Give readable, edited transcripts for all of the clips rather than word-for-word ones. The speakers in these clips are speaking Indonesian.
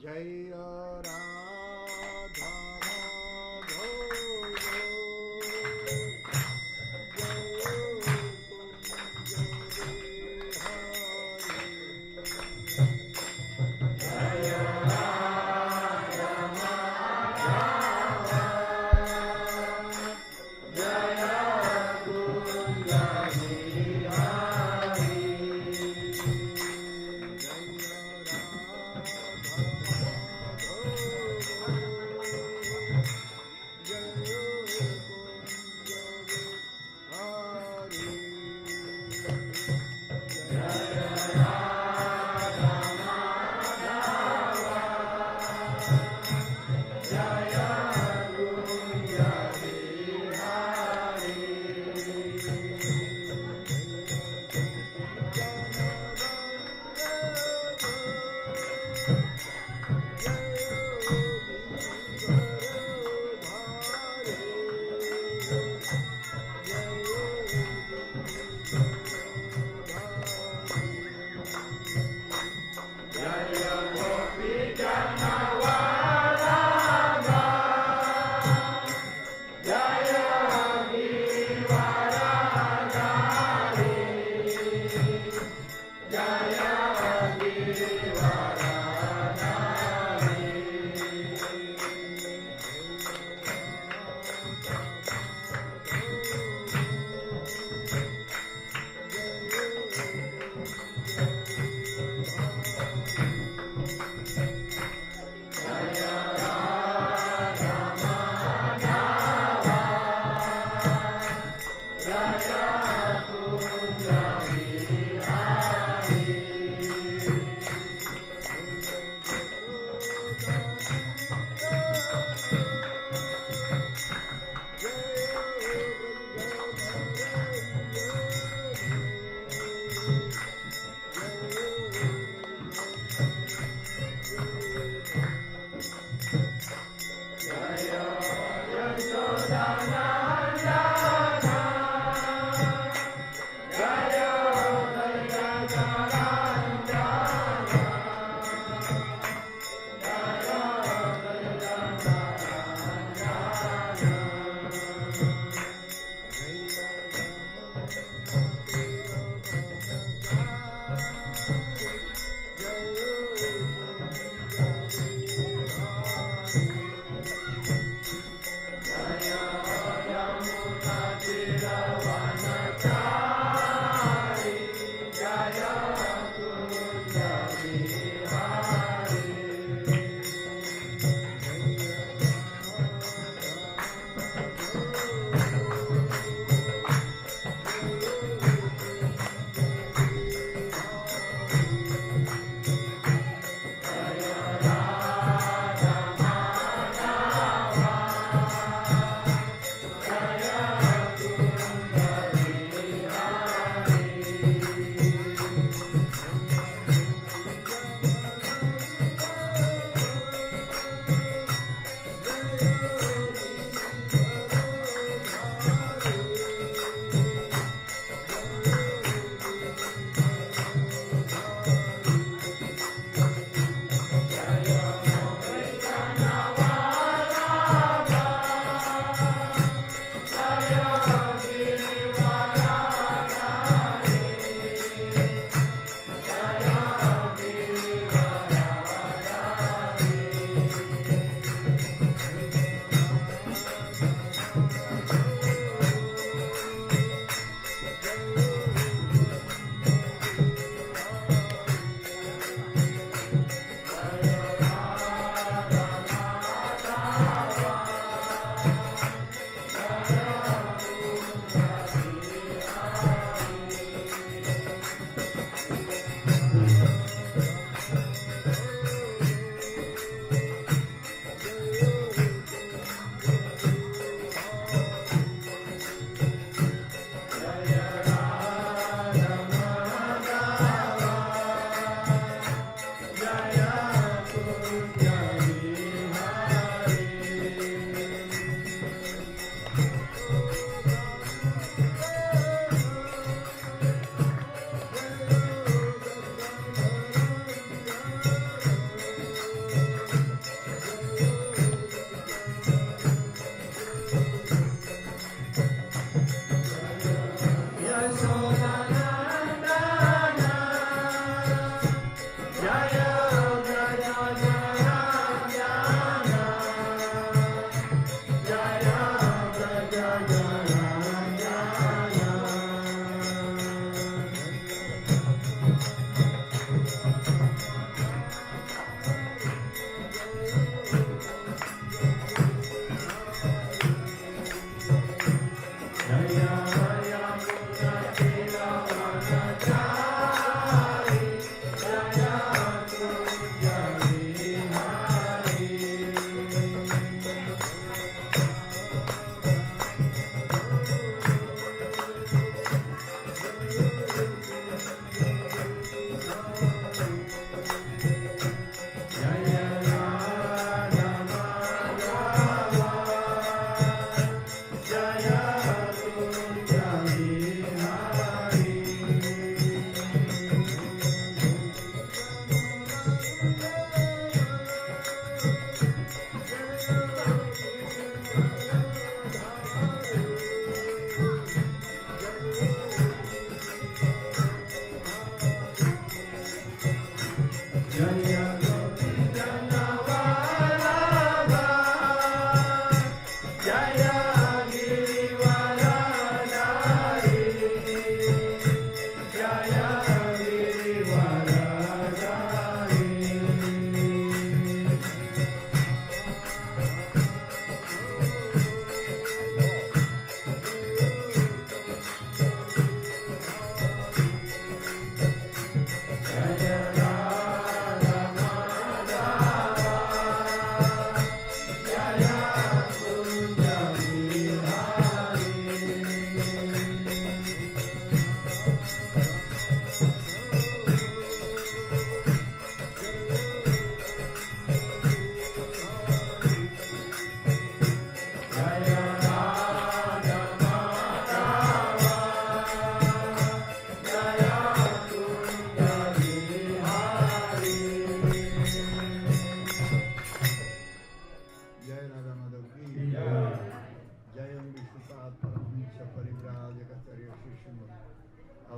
Jai Radha Madhava Jai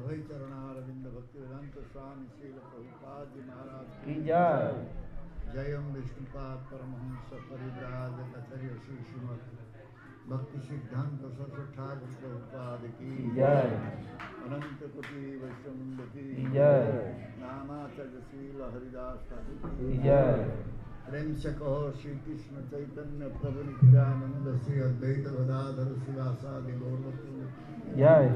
अभय चरणारविंद भक्तिवेदांत स्वामी श्रील प्रभुपाद जी महाराज की जय। जयम विष्णुपाद परमहंस परिव्राज कचर्य श्री श्रीमद भक्ति सिद्धांत सरस्वती ठाकुर प्रभुपाद की जय। अनंत कोटि वैष्णव की जय। नामाचार्य श्रील हरिदास ठाकुर की जय। प्रेम से कहो श्री कृष्ण चैतन्य प्रभु नित्यानंद श्री अद्वैत गदाधर शिवासादि गौरवतुल्य जय।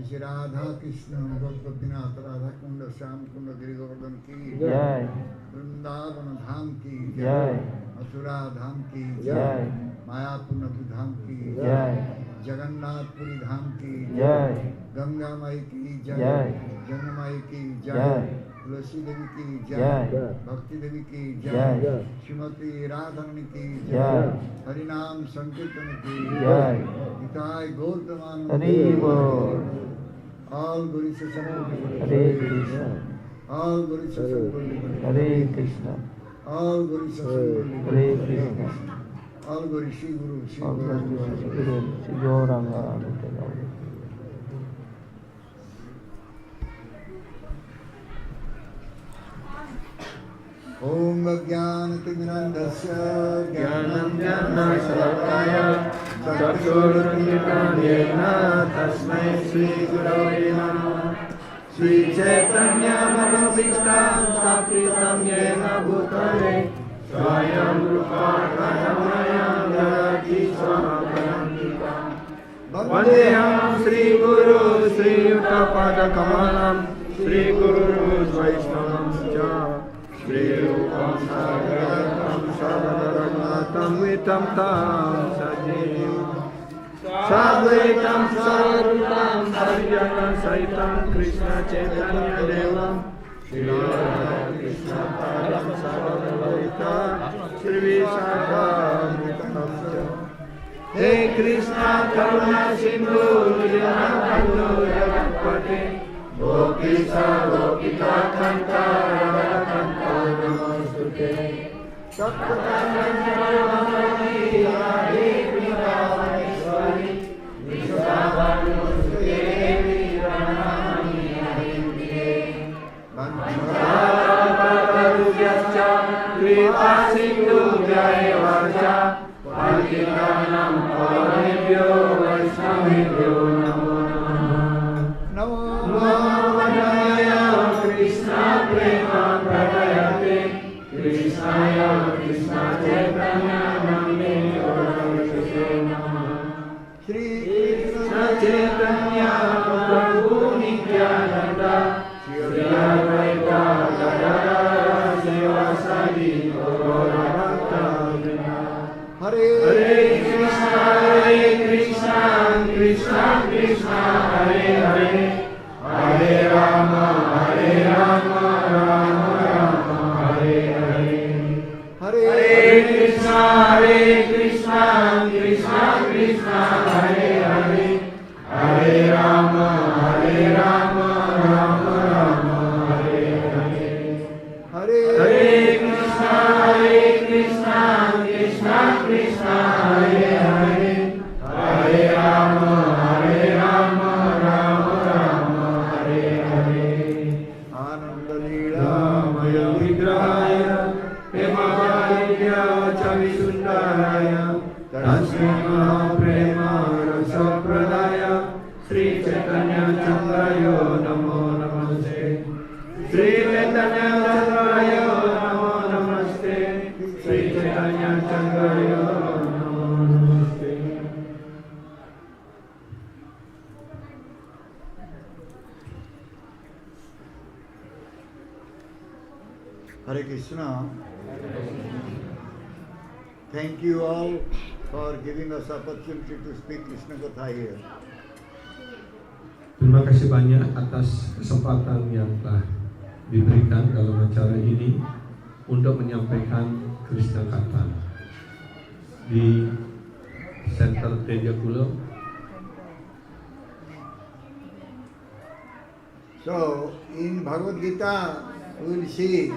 श्री राधा कृष्ण गोपीनाथ राधा कुंड श्याम कुंड गिरि गोवर्धन की जय। वृंदावन धाम की जय। मथुरा धाम की जय। मायापुर धाम की जय। जगन्नाथपुरी धाम की जय। गंगा माई की जय। जमुना माई की जय। तुलसी देवी की जय। भक्ति देवी की जय। श्रीमती राधारणी की जय। हरिनाम संकीर्तन की जय। निताय गौर प्रमाण हरि बोल। All Guru Sasana हरे कृष्ण। All Guru Sasana हरे कृष्ण। All Guru Sasana हरे Krishna. All Guru Shri Guru Shri और Guru गुरु श्री गौरांग Om Jnanatimirandasya ज्ञानं ज्ञानशलाकाय चक्षुरुन्मिलितं येन तस्मै श्रीगुरवे नमः। श्रीचैतन्यमनोभीष्टं स्थापितं येन भूतले स्वयं रूपा करुणया ददाति स्वपदान्तिकम्। वन्देऽहं श्रीगुरु श्रीयुतपदकमलं श्रीगुरुवैष्णवं च श्रीरूपं साग्रजातं सगणरघुनाथं वितं तं सजीवं साद्वैतं सारूपं परिजनसहितं कृष्णचैतन्यदेवं श्रीराधाकृष्णपादं सगणललिता श्रीविशाखान्वितं च। हे कृष्ण करुणा सिन्धु दीनबन्धु जगत्पते गोपीशा गोपिकान्ता राधाकान्ता नमोस्तुते। सत्पथानन्दमयी राधे वृन्दावनेश्वरी विश्वभानुसुते देवी प्रणमामि हरिप्रिये। वन्दनापरुभ्यश्च कृपासिन्धुभ्यैव च पतितानां पावनेभ्यो वैष्णवेभ्यो नमो नमः। कृष्ण प्रेम प्रदयते कृष्णाय कृष्ण चैतन्य नाम्ने गौरवते नमः। श्री कृष्ण चैतन्य प्रभु नित्यानंद श्री अद्वैत गदाधर शिवासादि गौरभक्तवृंद। हरे कृष्ण कृष्ण कृष्ण हरे हरे हरे राम राम राम हरे हरे। हरे कृष्ण कृष्ण कृष्ण हरे हरे हरे राम राम राम हरे हरे। हरे कृष्ण कृष्ण कृष्ण हरे हरे हरे राम राम राम हरे हरे। आनंद लीलामय विग्रहाय प्रेमाय च विसुन्दराय तस्मै महाप्रेम रसप्रदाय श्री चैतन्य चन्द्राय नमो नमस्ते। श्री चैतन्य चन्द्राय नमो नमस्ते। श्री चैतन्य चन्द्राय नमो नमस्ते। Hare Krishna. Thank you all for giving us opportunity to speak Krishna Katha here. Terima kasih banyak atas kesempatan yang telah diberikan dalam acara ini untuk menyampaikan Krishna Katha di Center Tejakula. So, in Bhagavad Gita, we will see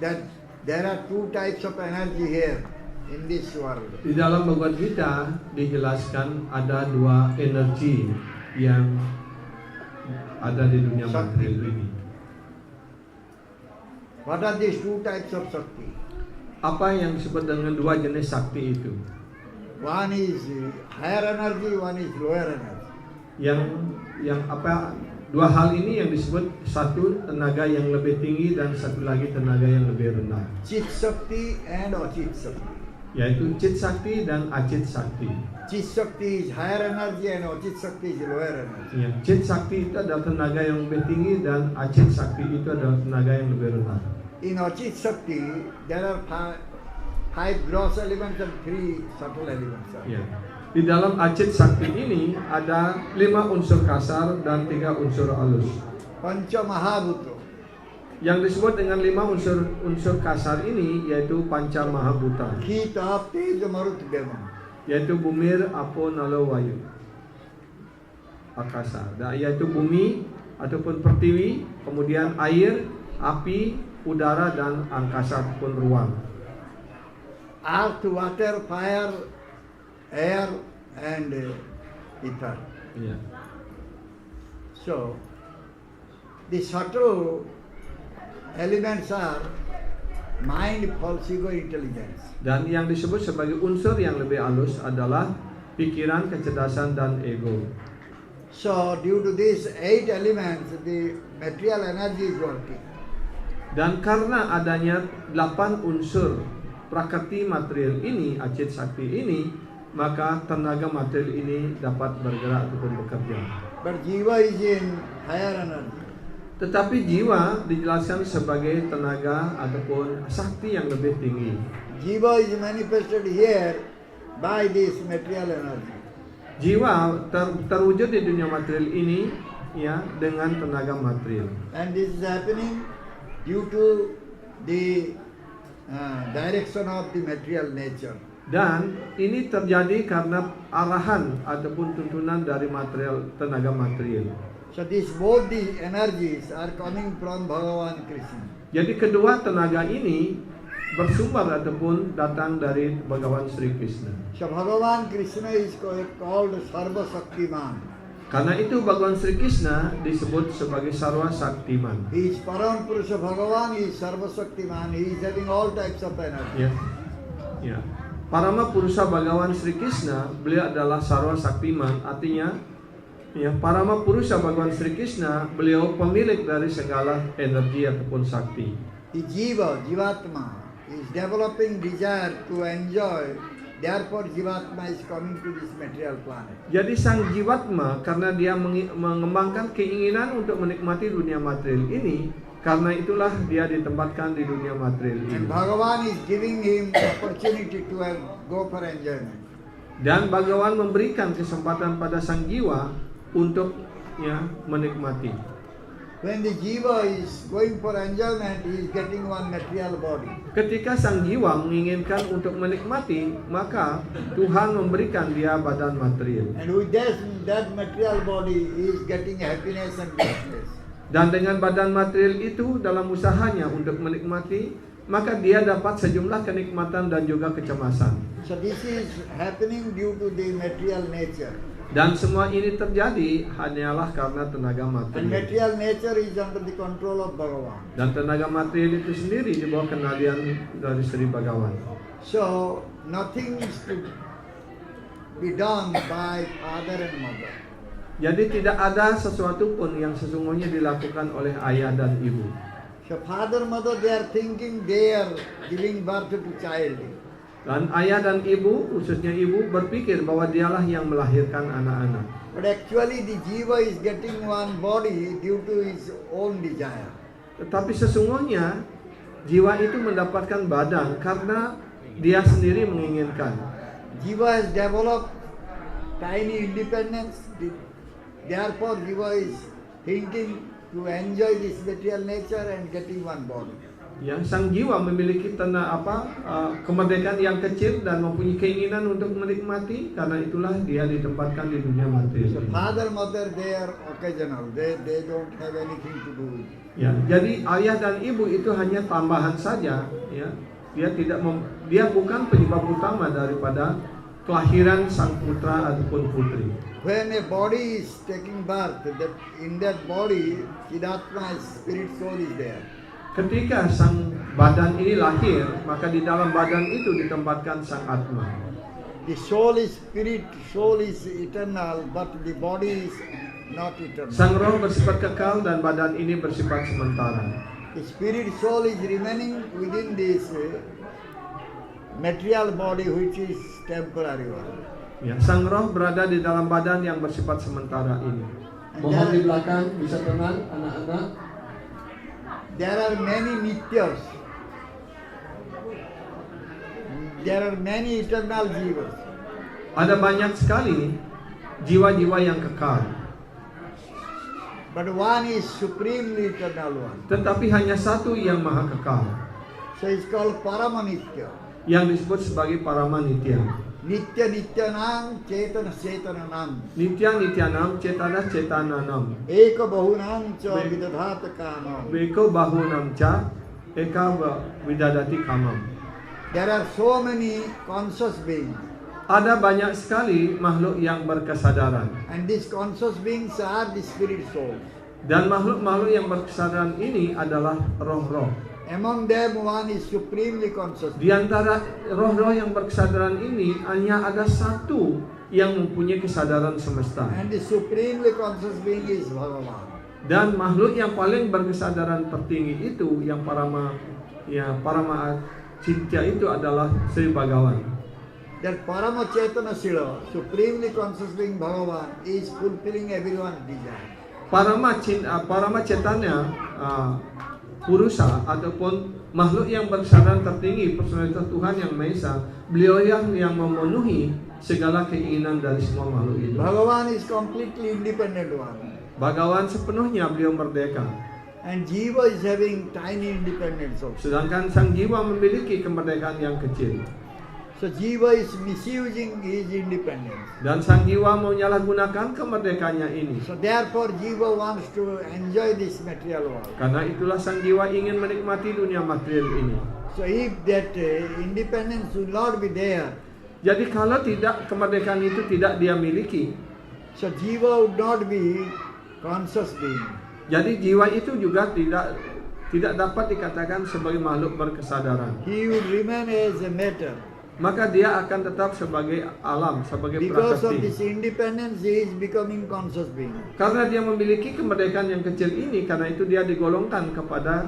that there are two types of energy here in this world. Di dalam Bhagavad Gita dijelaskan ada dua energi yang ada di dunia Sakti. material ini. What are these two types of Shakti? Apa yang disebut dengan dua jenis sakti itu? One is higher energy, one is lower energy. Yang apa? Dua hal ini yang disebut satu tenaga yang lebih tinggi dan satu lagi tenaga yang lebih rendah, Chit Shakti and Achit Shakti. yaitu Chit Sakti dan Achit Sakti. Chit Shakti is higher energy and Achit Shakti is lower energy. Ya, Chit Sakti itu adalah tenaga yang lebih tinggi dan Achit Sakti itu adalah tenaga yang lebih rendah. In Achit Shakti, there are five gross elements and 3 subtle elements. Ya. Di dalam Achit Sakti ini ada 5 unsur kasar dan 3 unsur halus. Pancha Mahabhuta. Yang disebut dengan 5 unsur kasar ini yaitu Panca Mahabhuta, Khita, Teja, Marut, Deva. yaitu Bumir, Apo, Nalo, Wayu, Akasa. Dan yaitu bumi ataupun pertiwi, kemudian air, api, udara dan angkasa ataupun ruang. Earth, water, fire, air, and ether. Ya. So, the subtle elements are mind, false ego, intelligence. Dan yang disebut sebagai unsur yang lebih halus adalah pikiran, kecerdasan dan ego. So, due to these 8 elements, the material energy is working. Dan karena adanya 8 unsur prakrti material ini, Achit Sakti ini, maka tenaga material ini dapat bergerak ataupun bekerja. But jiva is in higher energy. Tetapi jiwa dijelaskan sebagai tenaga ataupun sakti yang lebih tinggi. Jiva is manifested here by this material energy. Jiwa terwujud di dunia material ini ya dengan tenaga material. And this is happening due to the direction of the material nature. Dan ini terjadi karena arahan ataupun tuntunan dari material, tenaga material. So both the energies are coming from Bhagavan Krishna. Jadi kedua tenaga ini bersumber ataupun datang dari Bhagawan Sri Krishna. So Bhagavan Krishna is called Sarva Shaktiman. Karena itu Bhagawan Sri Krishna disebut sebagai Sarva Saktiman. He is Param Purusha Bhagavan, he is Sarva Shaktiman, he is having all types of energy. Ya. Ya. Parama Purusa Bhagawan Sri Krishna, beliau adalah Sarva Saktiman, artinya ya, Parama Purusa Bhagawan Sri Krishna, beliau pemilik dari segala energi ataupun sakti. The Jiva, Jivatma, is developing desire to enjoy. Therefore, Jivatma is coming to this material planet. Jadi sang jivatma karena dia mengembangkan keinginan untuk menikmati dunia material ini, karena itulah dia ditempatkan di dunia material ini. And Bhagavan is giving him opportunity to go for enjoyment. Dan Bhagawan memberikan kesempatan pada sang jiwa untuk ya menikmati. When the jiva is going for enjoyment, he is getting one material body. Ketika sang jiwa menginginkan untuk menikmati, maka Tuhan memberikan dia badan material. And with that material body, he is getting happiness and bliss. Dan dengan badan material itu dalam usahanya untuk menikmati, maka dia dapat sejumlah kenikmatan dan juga kecemasan. So this is happening due to the material nature. Dan semua ini terjadi hanyalah karena tenaga And material. material nature is under the control of Bhagavan. Dan tenaga material itu sendiri di bawah kendalian dari Sri Bhagawan. So nothing is to be done by father and mother. Jadi tidak ada sesuatu pun yang sesungguhnya dilakukan oleh ayah dan ibu. So father, mother, they are thinking they are giving birth to child. Dan ayah dan ibu, khususnya ibu, berpikir bahwa dialah yang melahirkan anak-anak. But actually the jiva is getting one body due to his own desire. Tetapi sesungguhnya jiwa itu mendapatkan badan karena dia sendiri menginginkan. Jiva has developed tiny independence. Therefore jiva is thinking to enjoy this material nature and getting one body. Ya, sang jiwa memiliki kemerdekaan yang kecil dan mempunyai keinginan untuk menikmati, karena itulah dia ditempatkan di dunia So material. father, mother, they are occasional. They don't have anything to do with it. Ya, jadi ayah dan ibu itu hanya tambahan saja, ya. Dia bukan penyebab utama daripada kelahiran sang putra ataupun putri. when a body is taking birth, that in that body, Chidatma, spirit soul is there. Ketika sang badan ini lahir, maka di dalam badan itu ditempatkan sang Atma. The soul is spirit, soul is eternal, but the body is not eternal. Sang roh bersifat kekal dan badan ini bersifat sementara. The spirit soul is remaining within this material body which is temporary one. Ya, sang roh berada di dalam badan yang bersifat sementara ini. Mohon di belakang bisa tenang anak-anak. There are many nityas. There are many eternal jivas. Ada banyak sekali jiwa-jiwa yang kekal, But one is supremely eternal one. tetapi hanya satu yang maha kekal, So it's called Paramanitya. yang disebut sebagai Paramanitya. Nitya Nityanam Cetana Cetananam. Nitya Nityanam Cetana Cetananam. Eka Bahunam Cha Vidadhata Kamam. Beko bahunam ca eka widadati kamam. There are so many conscious beings. Ada banyak sekali makhluk yang berkesadaran. And these conscious beings are the spirit souls. Dan makhluk-makhluk yang berkesadaran ini adalah roh-roh. Among them one is supremely conscious. Di antara roh-roh yang berkesadaran ini hanya ada satu yang mempunyai kesadaran semesta. And the supremely conscious being is Bhagavan. Dan makhluk yang paling berkesadaran tertinggi itu yang parama cintya itu adalah Sri Bhagawan. That Parama Cetana Sila, supremely conscious being Bhagavan, is fulfilling everyone's desire. Parama cetanya Purusa ataupun makhluk yang berkesadaran tertinggi, personalitas Tuhan yang Maha Esa, beliau yang memenuhi segala keinginan dari semua makhluk itu. Bhagavan is completely independent one. Bhagawan sepenuhnya beliau merdeka. And Jiva is having tiny independence also. Sedangkan sang jiwa memiliki kemerdekaan yang kecil. So Jiva is misusing his independence. Dan sang jiwa menyalahgunakan kemerdekaannya ini. So therefore Jiva wants to enjoy this material world. Karena itulah sang jiwa ingin menikmati dunia material ini. So if that independence will not be there, Jadi kalau tidak kemerdekaan itu tidak dia miliki, so Jiva would not be conscious being. jadi jiwa itu juga tidak dapat dikatakan sebagai makhluk berkesadaran. He would remain as a matter. Maka dia akan tetap sebagai alam, sebagai Because of prakrti. this independence, he is becoming conscious being. Karena dia memiliki kemerdekaan yang kecil ini, karena itu dia digolongkan kepada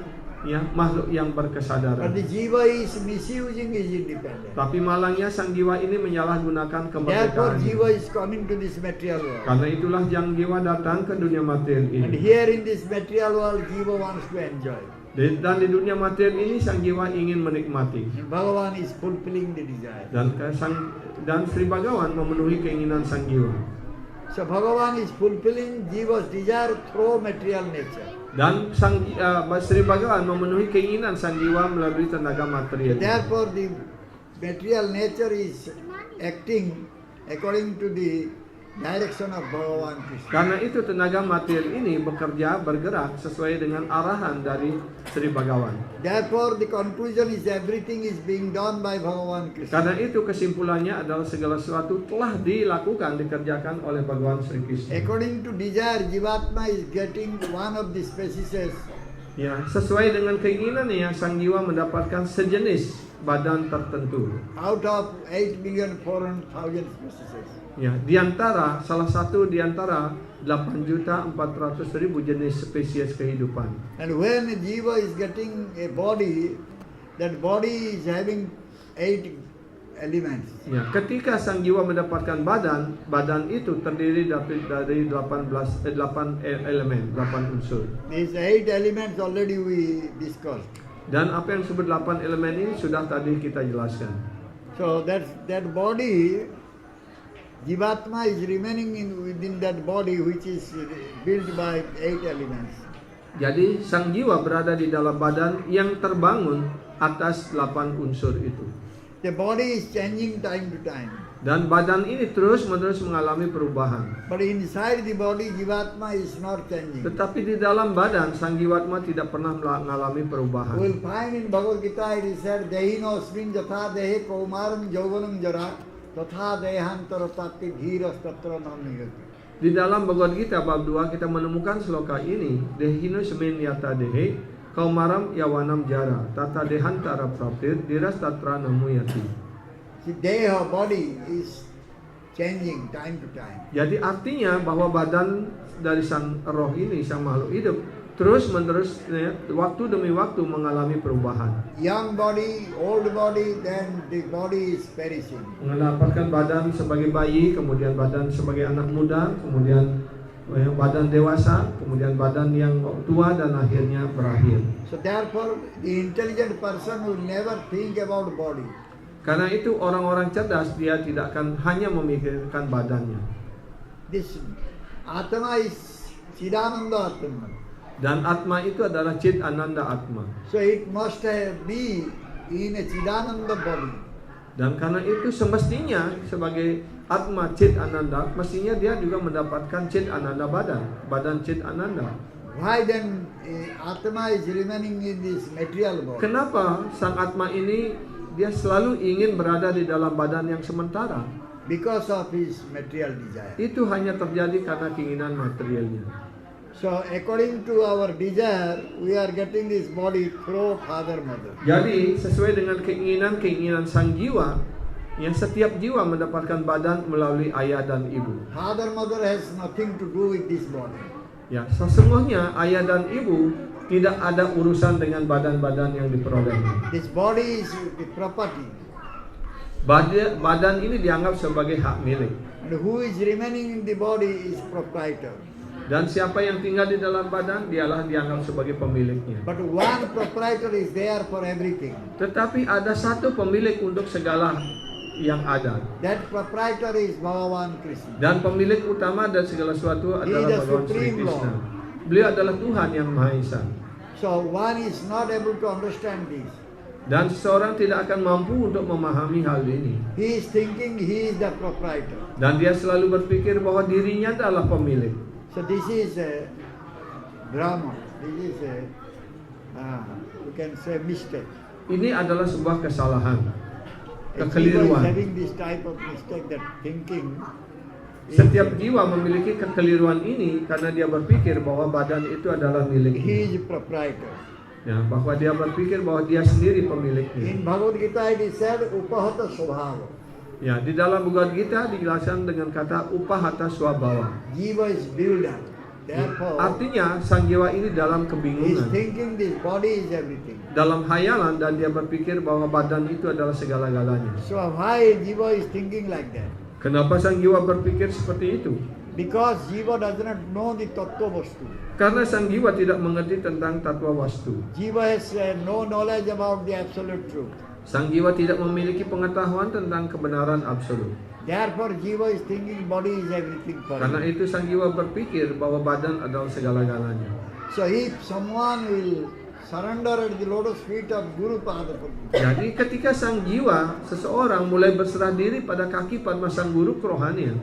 makhluk yang But berkesadaran. the Jiva is misusing his independence. Tapi malangnya sang jiwa ini menyalahgunakan Therefore kemerdekaan. Jiva is coming to this material world. Karena itulah yang jiwa datang ke dunia material And ini. here in this material world, Jiva wants to enjoy. Dan di dunia material ini sang jiwa ingin menikmati. And Bhagavan is fulfilling the desire. Dan Sri Bhagawan memenuhi keinginan sang jiwa. So Bhagavan is fulfilling Jiva's desire through material nature. Dan Sri Bhagawan memenuhi keinginan sang jiwa melalui tenaga material. Therefore the material nature is acting according to the direction of Bhagavan Krishna. Karena itu tenaga material ini bergerak sesuai dengan arahan dari Sri Bhagawan. Therefore the conclusion is everything is being done by Bhagavan Krishna. Karena itu kesimpulannya adalah segala sesuatu telah dikerjakan oleh Bhagawan Sri Krishna. According to desire, Jivatma is getting one of the species. Ya, sesuai dengan keinginannya sang jiwa mendapatkan sejenis badan tertentu. Out of 8,400,000 species. Ya, salah satu di antara 8.400.000 jenis spesies kehidupan. And when a Jiva is getting a body, that body is having 8 elements. Ya, ketika sang jiwa mendapatkan badan itu terdiri dari 8 elemen, 8 unsur. These 8 elements already we discussed. Dan apa yang disebut 8 elemen ini sudah tadi kita jelaskan. So that body, Jivatma is remaining within that body which is built by 8 elements. Jadi sang jiwa berada di dalam badan yang terbangun atas 8 unsur itu. The body is changing time to time. Dan badan ini terus-menerus mengalami perubahan. But inside the body, Jivatma is not changing. Tetapi di dalam badan sang jiwatma tidak pernah mengalami perubahan. We will find in Bhagavad Gita it is said, Dehino smin jatha dehe kaumaram jauvanam jara Tatha dehantara tatti dhiras tatra namigati. Di dalam Bhagavad Gita bab 2 kita menemukan sloka ini, dehino semin yata dehe, kaumaram yawanam jara, tata dehantara praptir, diras tatra namuyati. See, deha, body is changing time to time. Jadi artinya bahwa badan dari sang roh ini, sang makhluk hidup, terus menerus waktu demi waktu mengalami perubahan. Young body, old body, then the body is perishing. Mendapatkan badan sebagai bayi, kemudian badan sebagai anak muda, kemudian badan dewasa, kemudian badan yang tua dan akhirnya berakhir. So therefore, the intelligent person will never think about body. Karena itu orang-orang cerdas dia tidak akan hanya memikirkan badannya. This Atma is Chidananda Atma. Dan Atma itu adalah Chit Ananda Atma. So it must be in a Chidananda body. Dan karena itu semestinya sebagai Atma Chit Ananda, mestinya dia juga mendapatkan Chit Ananda badan Chit Ananda. Why then Atma is remaining in this material body? Kenapa sang Atma ini dia selalu ingin berada di dalam badan yang sementara? Because of his material desire. Itu hanya terjadi karena keinginan materialnya. So according to our desire, we are getting this body through father, mother. Jadi sesuai dengan keinginan sang jiwa, yang setiap jiwa mendapatkan badan melalui ayah dan ibu. Father, mother has nothing to do with this body. Ya, sesungguhnya ayah dan ibu tidak ada urusan dengan badan-badan yang diperolehnya. This body is the property. Badan ini dianggap sebagai hak milik. And who is remaining in the body is proprietor. Dan siapa yang tinggal di dalam badan, dialah dianggap sebagai pemiliknya. But one proprietor is there for everything. Tetapi ada satu pemilik untuk segala yang ada. That proprietor is Bhagavan Krishna. Dan pemilik utama dari segala sesuatu He adalah is the Bhagawan Sri Supreme Krishna. Lord. Beliau adalah Tuhan yang Maha Esa. So one is not able to understand this. Dan seseorang tidak akan mampu untuk memahami hal ini. He is thinking he is the proprietor. Dan dia selalu berpikir bahwa dirinya adalah pemilik. So this is a drama. This is a, you can say, mistake. Ini adalah sebuah kesalahan, A jiva is kekeliruan. having this type of mistake, that thinking. Setiap jiwa memiliki kekeliruan ini karena dia berpikir bahwa badan itu adalah He miliknya. is a proprietor. Ya, bahwa dia berpikir bahwa dia sendiri pemiliknya. In Bhagavad Gita it is said, upahata swabhava. Ya, di dalam Bhagavad Gita dijelaskan dengan kata upahata swabhava. Jiva is builder. Therefore, Artinya sang jiwa ini dalam he is kebingungan, thinking this body is everything. dalam hayalan, dan dia berpikir bahwa badan itu adalah segala-galanya. So why Jiva is thinking like that? Kenapa sang jiwa berpikir seperti itu? Because Jiva does not know the tattva vastu. Karena sang jiwa tidak mengerti tentang tatwa wastu. Jiva has no knowledge about the absolute truth. Sang jiwa tidak memiliki pengetahuan tentang kebenaran absolut. Therefore, Jiva is thinking body is everything for Karena him. itu sang jiwa berpikir bahwa badan adalah segala-galanya. So if someone will surrender at the lotus feet of Guru Pada Padma, Jadi ketika sang jiwa, seseorang mulai berserah diri pada kaki Padma sang guru kerohanian,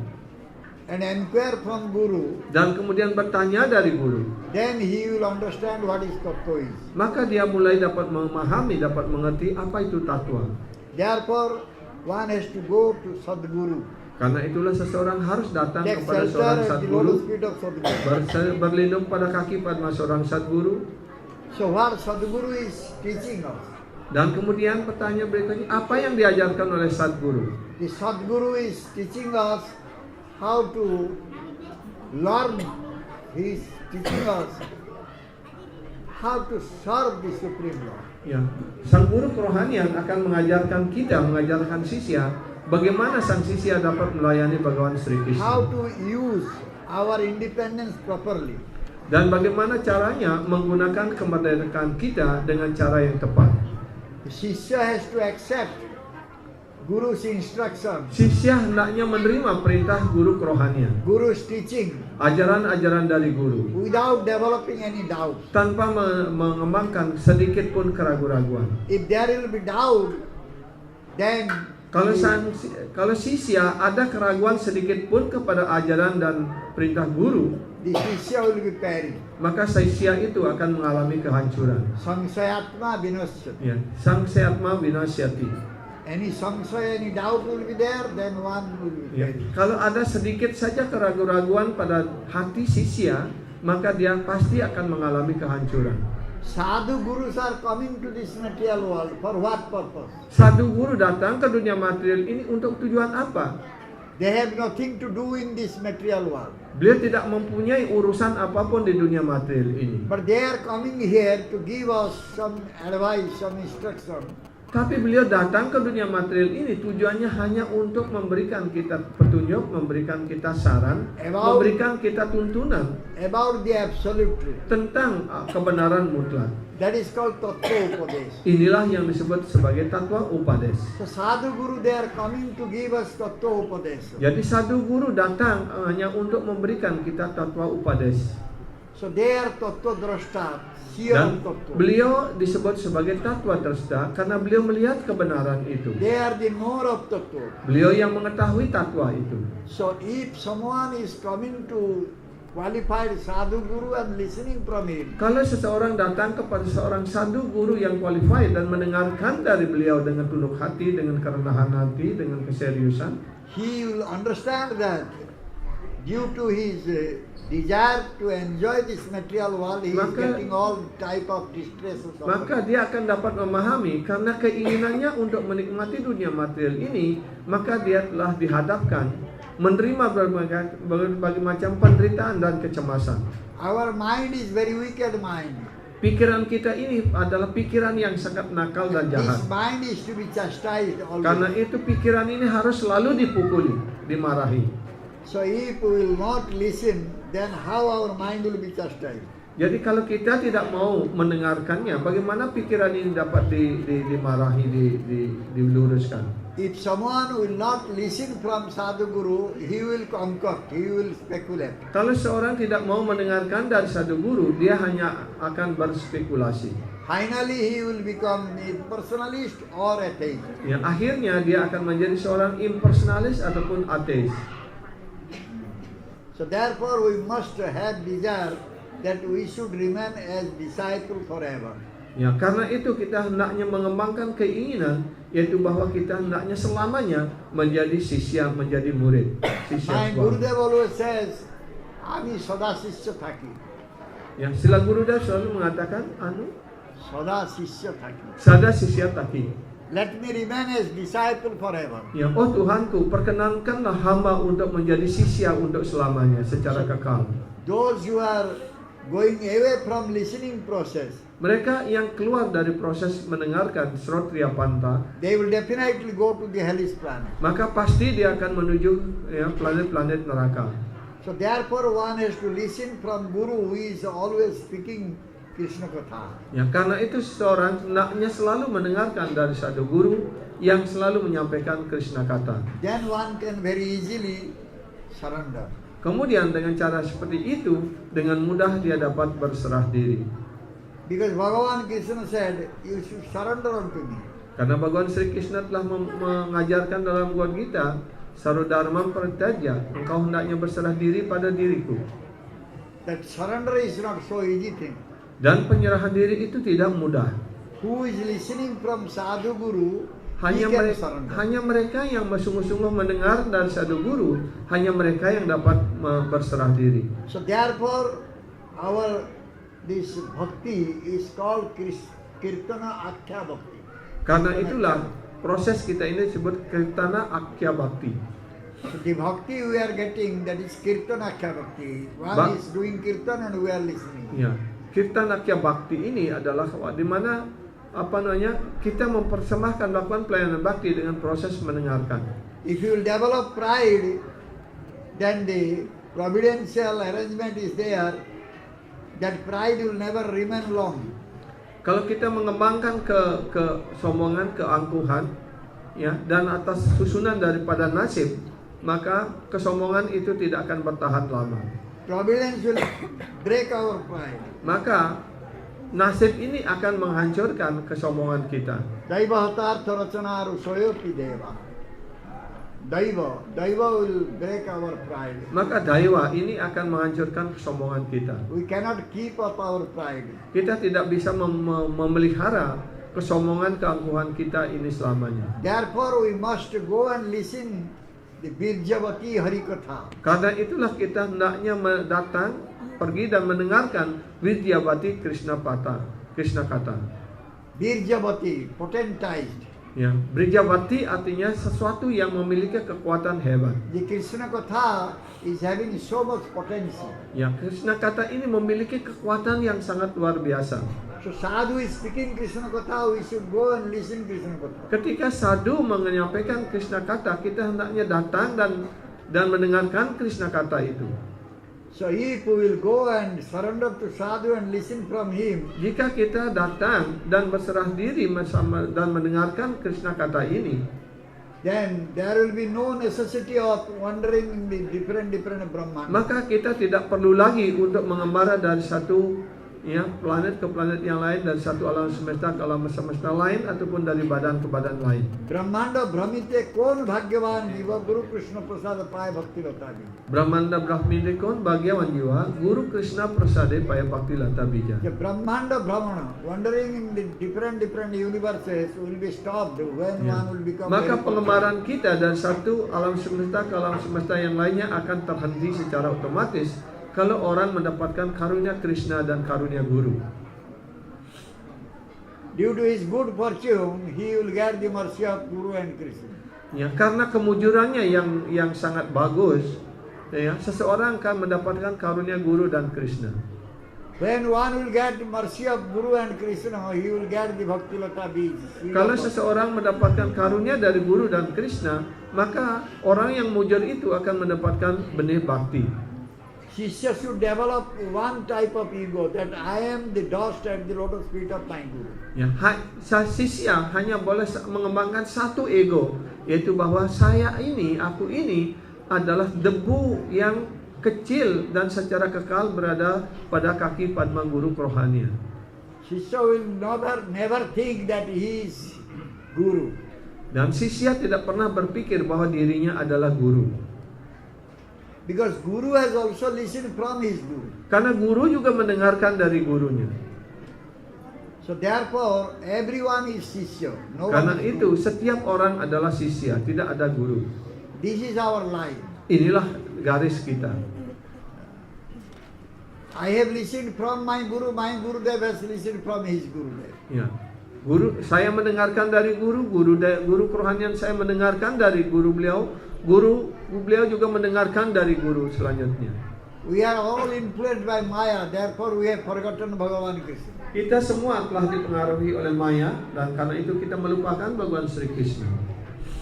and inquire from Guru, dan kemudian bertanya dari guru, then he will understand what is tattva is. maka dia mulai dapat memahami, dapat mengerti apa itu tatwa. Therefore, one has to go to Sadguru. Karena itulah seseorang harus datang Take kepada shelter seorang at the satguru, lotus feet of Sadguru. berlindung pada kaki Padma seorang satguru. So what Sadguru is teaching us? Dan kemudian pertanyaan berikutnya, apa yang diajarkan oleh satguru? The Sadguru is teaching us how to learn. He is teaching us how to serve the Supreme Lord. Ya, sang guru kerohanian akan mengajarkan kita, mengajarkan sisya, bagaimana sang sisya dapat melayani Bhagawan Sri How Krishna. to use our independence properly. Dan bagaimana caranya menggunakan kemerdekaan kita dengan cara yang tepat. The Shishya has to accept Guru's instruction, Sisya hendaknya menerima perintah guru kerohanian, Guru's teaching, ajaran-ajaran dari guru, without developing any doubt. tanpa mengembangkan sedikit pun keraguan-raguan. If there will be doubt, then Kalau sisya ada keraguan sedikit pun kepada ajaran dan perintah guru, the Shishya will be perished. maka sisya itu akan mengalami kehancuran. Sangsayatma vinasyati. Ya, sang seatma vinasyati. Any samsaya, any doubt will be there, then one will be Ya, perished. kalau ada sedikit saja keraguan-raguan pada hati sisya, maka dia pasti akan mengalami kehancuran. Sadhu gurus are coming to this material world for what purpose? Sadhu guru datang ke dunia material ini untuk tujuan apa? They have nothing to do in this material world. Beliau tidak mempunyai urusan apapun di dunia material ini. But they are coming here to give us some advice, some instruction. Tapi beliau datang ke dunia material ini tujuannya hanya untuk memberikan kita petunjuk, memberikan kita saran, memberikan kita tuntunan About the absolute truth. tentang kebenaran mutlak. That is called Tattva Upadesh. Inilah yang disebut sebagai Tattva Upades. So Sadhu Guru, they are coming to give us Tattva Upadesh. Jadi sadhu guru datang hanya untuk memberikan kita Tattva Upades. So they are Tattva Drashta, seer Dan of Tattva. beliau disebut sebagai Tattva Drashta karena beliau melihat kebenaran itu. They are the knower of Tattva. Beliau yang mengetahui Tattva itu. So if someone is coming to qualified Sadhu Guru and listening from him, Kalau seseorang datang kepada seorang sadhu guru yang qualified dan mendengarkan dari beliau dengan tunduk hati, dengan kerendahan hati, dengan keseriusan, he will understand that due to his desire to enjoy this material world, he is getting all type of distress or maka suffering. dia akan dapat memahami karena keinginannya untuk menikmati dunia material ini, maka dia telah dihadapkan menerima berbagai macam penderitaan dan kecemasan. Our mind is very wicked mind. Pikiran kita ini adalah pikiran yang sangat nakal dan jahat. This mind is to be chastised Karena always. itu pikiran ini harus selalu dipukuli, dimarahi. So if we will not listen, then how our mind will be chastised? Jadi kalau kita tidak mau mendengarkannya, bagaimana pikiran ini dapat dimarahi, diluruskan? If someone will not listen from Sadhu Guru, he will concoct, he will speculate. Kalau seorang tidak mau mendengarkan dari sadhu guru, dia hanya akan berspekulasi. Finally, he will become impersonalist or atheist. Ya, akhirnya dia akan menjadi seorang impersonalis ataupun ateis. So therefore, we must have desire that we should remain as disciple forever. Ya, karena itu kita hendaknya mengembangkan keinginan, yaitu bahwa kita hendaknya selamanya menjadi sisya, menjadi murid. My Sisya Gurudev always says, "Ami sada sisya thaki, Ya, sila Gurudev selalu mengatakan, sada sisya thaki. sada sisya taki. Let me remain as disciple forever." Ya, oh Tuhanku, perkenankanlah hamba untuk menjadi sisya untuk selamanya, secara kekal. Those who are going away from listening process, Mereka yang keluar dari proses mendengarkan Srotria Panta, they will definitely go to the hellish planet. maka pasti dia akan menuju ya, planet-planet neraka. So therefore one has to listen from Guru who is always speaking Krishna Katha. Ya, karena itu seorang hendaknya selalu mendengarkan dari sadhu guru yang selalu menyampaikan Krishna kata. Then one can very easily surrender. Kemudian dengan cara seperti itu, dengan mudah dia dapat berserah diri. Because Bhagavan Krishna said, you should surrender unto me. Karena Bhagawan Sri Krishna telah mengajarkan dalam Bhagavad Gita, Sarvodharmam Parityajya, engkau hendaknya berserah diri pada diriku. That surrender is not so easy thing. Dan penyerahan diri itu tidak mudah. Who is listening from Sadhu Guru, he can surrender. Hanya mereka yang bersungguh-sungguh mendengar dari sadhu guru, hanya mereka yang dapat berserah diri. So therefore, this bhakti is called Kirtana Akhya Bhakti. Karena itulah proses kita ini disebut Kirtana Akhya Bhakti. So the bhakti we are getting, that is Kirtana Akhya Bhakti. One is doing kirtan and we are listening. Ya, Kirtana Akhya Bhakti ini adalah di mana kita mempersembahkan melakukan pelayanan bakti dengan proses mendengarkan. If you will develop pride, then the providential arrangement is there. That pride will never remain long. Kalau kita mengembangkan kesombongan, keangkuhan, ya, dan atas susunan daripada nasib, maka kesombongan itu tidak akan bertahan lama. Providence will break our pride. Maka nasib ini akan menghancurkan kesombongan kita. Daiva hatartha rachana rusoyopi deva. Daiva will break our pride. Maka daiwa ini akan menghancurkan kesombongan kita. We cannot keep up our pride. Kita tidak bisa memelihara kesombongan, keangkuhan kita ini selamanya. Therefore, we must go and listen the Birjavati Harikatha. Karena itulah kita hendaknya datang, pergi dan mendengarkan Vidyavati Krishna Kata. Birjavati, potentized. Ya, Brijavati artinya sesuatu yang memiliki kekuatan hebat. The Krishna Katha is having so much potential. Ya, Krishna Kata ini memiliki kekuatan yang sangat luar biasa. So sadhu is speaking Krishna Katha, we should go and listen Krishna Katha. Ketika sadhu menyampaikan Krishna Kata, kita hendaknya datang dan mendengarkan Krishna Kata itu. So if we will go and surrender to sadhu and listen from him, Jika kita datang dan berserah diri bersama dan mendengarkan Krishna Kata ini, then there will be no necessity of wandering in the different Brahmana. maka kita tidak perlu lagi untuk mengembara dari satu planet ke planet yang lain, dari satu alam semesta ke alam semesta lain, ataupun dari badan ke badan lain. Brahmanda Brahmite kon bhagyavan jiva Guru Krishna Prasada paya bhakti latagi. Brahmanda Brahminde kon bhagyavan jiwa Guru Krishna Prasade paya bhakti lata bija. The Brahmanda Brahmana, wandering in the different universes will be stopped when Ya. one will become Maka very pengembaraan kita dari satu alam semesta ke alam semesta yang lainnya akan terhenti secara otomatis kalau orang mendapatkan karunia Krishna dan karunia Guru. Due to his good fortune, he will get the mercy of Guru and Krishna. Ya, karena kemujurannya yang sangat bagus, ya, seseorang akan mendapatkan karunia Guru dan Krishna. When one will get the mercy of Guru and Krishna, he will get the Bhakti Lata Bij. Kalau seseorang mendapatkan karunia dari Guru dan Krishna, maka orang yang mujur itu akan mendapatkan benih bakti. Shishya should develop one type of ego, that I am the dust at the lotus feet of my Guru. Ya, sisya hanya boleh mengembangkan satu ego, yaitu bahwa aku ini adalah debu yang kecil dan secara kekal berada pada kaki Padma Guru kerohanian. Shishya will never think that he is Guru. Dan sisya tidak pernah berpikir bahwa dirinya adalah guru. Because Guru has also listened from his Guru. Karena guru juga mendengarkan dari gurunya. So therefore, everyone is Shishya. No Karena one is itu Guru. setiap orang adalah sisya, tidak ada guru. This is our line. Inilah garis kita. I have listened from my Gurudev has listened from his Gurudev. Ya. Saya mendengarkan dari guru kerohanian saya mendengarkan dari guru beliau juga mendengarkan dari guru selanjutnya. We are all influenced by Maya, therefore we have forgotten Bhagavan Krishna. Kita semua telah dipengaruhi oleh Maya dan karena itu kita melupakan Bhagavan Sri Krishna.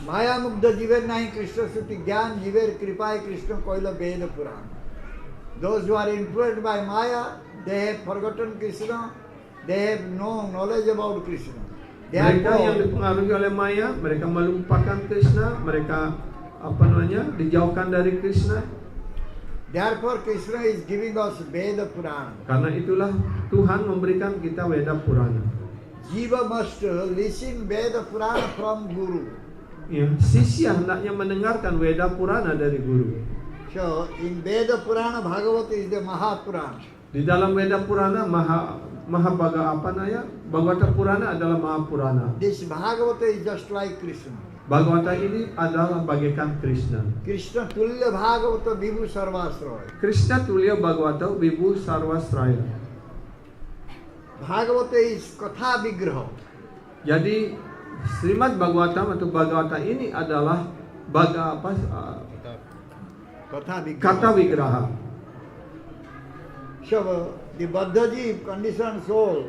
Maya mugdha jiver nahi Krishna suti gyan jiver kripai Krishna koila Veda Puran. Those who are influenced by Maya, they have forgotten Krishna, they have no knowledge about Krishna. Mereka yang Therefore, dipengaruhi oleh Maya, mereka melupakan Krishna, mereka dijauhkan dari Krishna. therefore Krishna is giving us Veda Puran. Karena itulah Tuhan memberikan kita Veda Purana. Jiva must listen Veda Purana from Guru. Ya, sisya hendaknya mendengarkan Veda Purana dari guru. So in Veda Purana, Bhagavata is the Mahapurana. Di dalam Veda Purana Bhagavata Purana adalah Mahapurana. This Bhagavata is just like Krishna. Bhagavata ini adalah bagaikan Krishna. Krishna Tulya Bhagavata Vibhu Sarvasraya. Krishna Tulya Bhagavata Vibhu Sarvasraya. Bhagavata is Katha Vigraha. Jadi Srimad Bhagavatam atau Bhagavata ini adalah Katha Vigraha. kata Vigraha. So the Baddhaji conditioned soul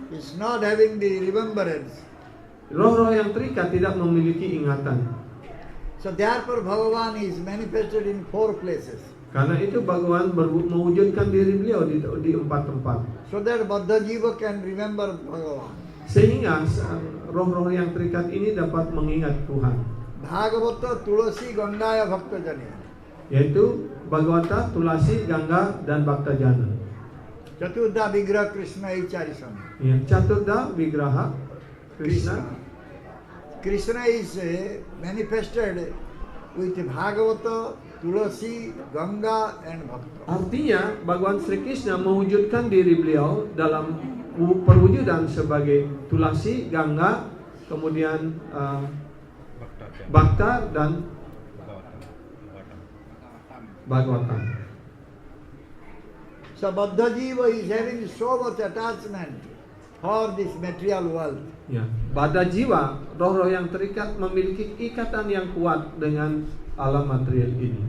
is not having the remembrance. Roh-roh yang terikat tidak memiliki ingatan. So therefore Bhagavan is manifested in 4 places. Karena itu Bhagavan mewujudkan diri beliau di 4 tempat. So that Baddhajiva can remember Bhagavan. Sehingga roh-roh yang terikat ini dapat mengingat Tuhan. Bhagavata Tulasi Gangaya Bhaktajanya. Yaitu Bhagavata, Tulasi, Gangga, dan Bhaktajana. Chaturda Vigraha Krishna Icharisana. Ya, Chaturda Vigraha Krishna. Krishna is manifested with Bhagavata, Tulasi, Ganga and Bhakta. Artinya Bhagavan Sri Krishna mewujudkan diri beliau dalam perwujudan sebagai tulasi, gangga, kemudian bhakta dan bhagavatam. So Baddha Jiva is having so much attachment for this material world. Ya, pada jiwa, roh-roh yang terikat memiliki ikatan yang kuat dengan alam material ini.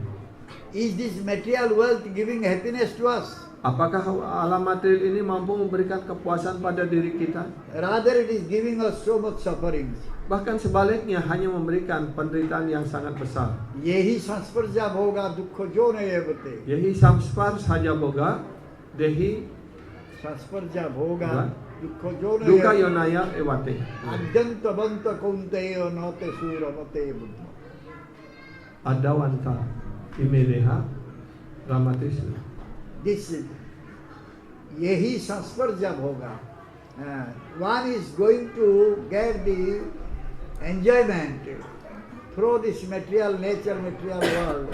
Is this material world giving happiness to us? Apakah alam material ini mampu memberikan kepuasan pada diri kita? Rather it is giving us so much sufferings. Bahkan sebaliknya hanya memberikan penderitaan yang sangat besar. Yehi sansparja bhoga dukkha jona evate. Yehi samspar saja boga, dehi Sansparja bhoga dukkha jona duka evate. yonaya ewate. Adyanta banta kunteyo note suramate buddha. Adawanta imedeha ramatisna. This is yehi sansparja bhoga. One is going to get the enjoyment through this material nature, material world.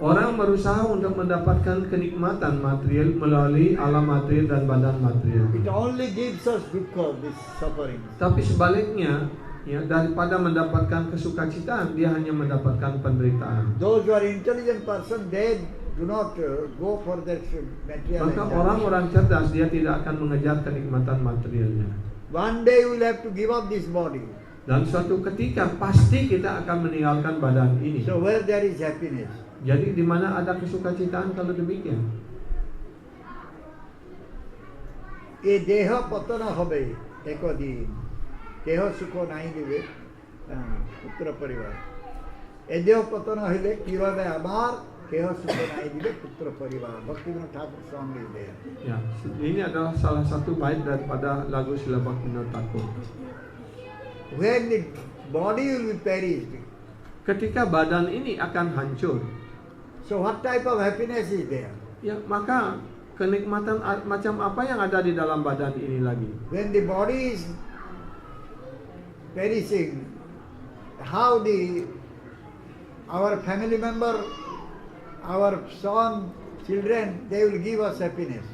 Orang berusaha untuk mendapatkan kenikmatan material melalui alam material dan badan material. It only gives us dukkha, this suffering. Tapi sebaliknya, ya, daripada mendapatkan kesukacitaan, dia hanya mendapatkan penderitaan. Those who are intelligent person, they do not go for that material Maka enjoyment. orang-orang cerdas dia tidak akan mengejar kenikmatan materialnya. One day we will have to give up this body. Dan suatu ketika pasti kita akan meninggalkan badan ini. So where there is happiness? Jadi di mana ada kesukacitaan kalau demikian? A deha patana hobe ekadin. Deha sukho nahi dibe putra parivar. A deha patana hile ki hobe amar keha sukho nahi dibe putra parivar. Bhaktivinoda Thakur song is there. Ya, ini adalah salah satu bait daripada lagu Srila Bhaktivinoda Thakur. When the body will be perished, Ketika badan ini akan hancur, so what type of happiness is there? ya maka kenikmatan macam apa yang ada di dalam badan ini lagi? When the body is perishing, how our family member, our son, children, they will give us happiness.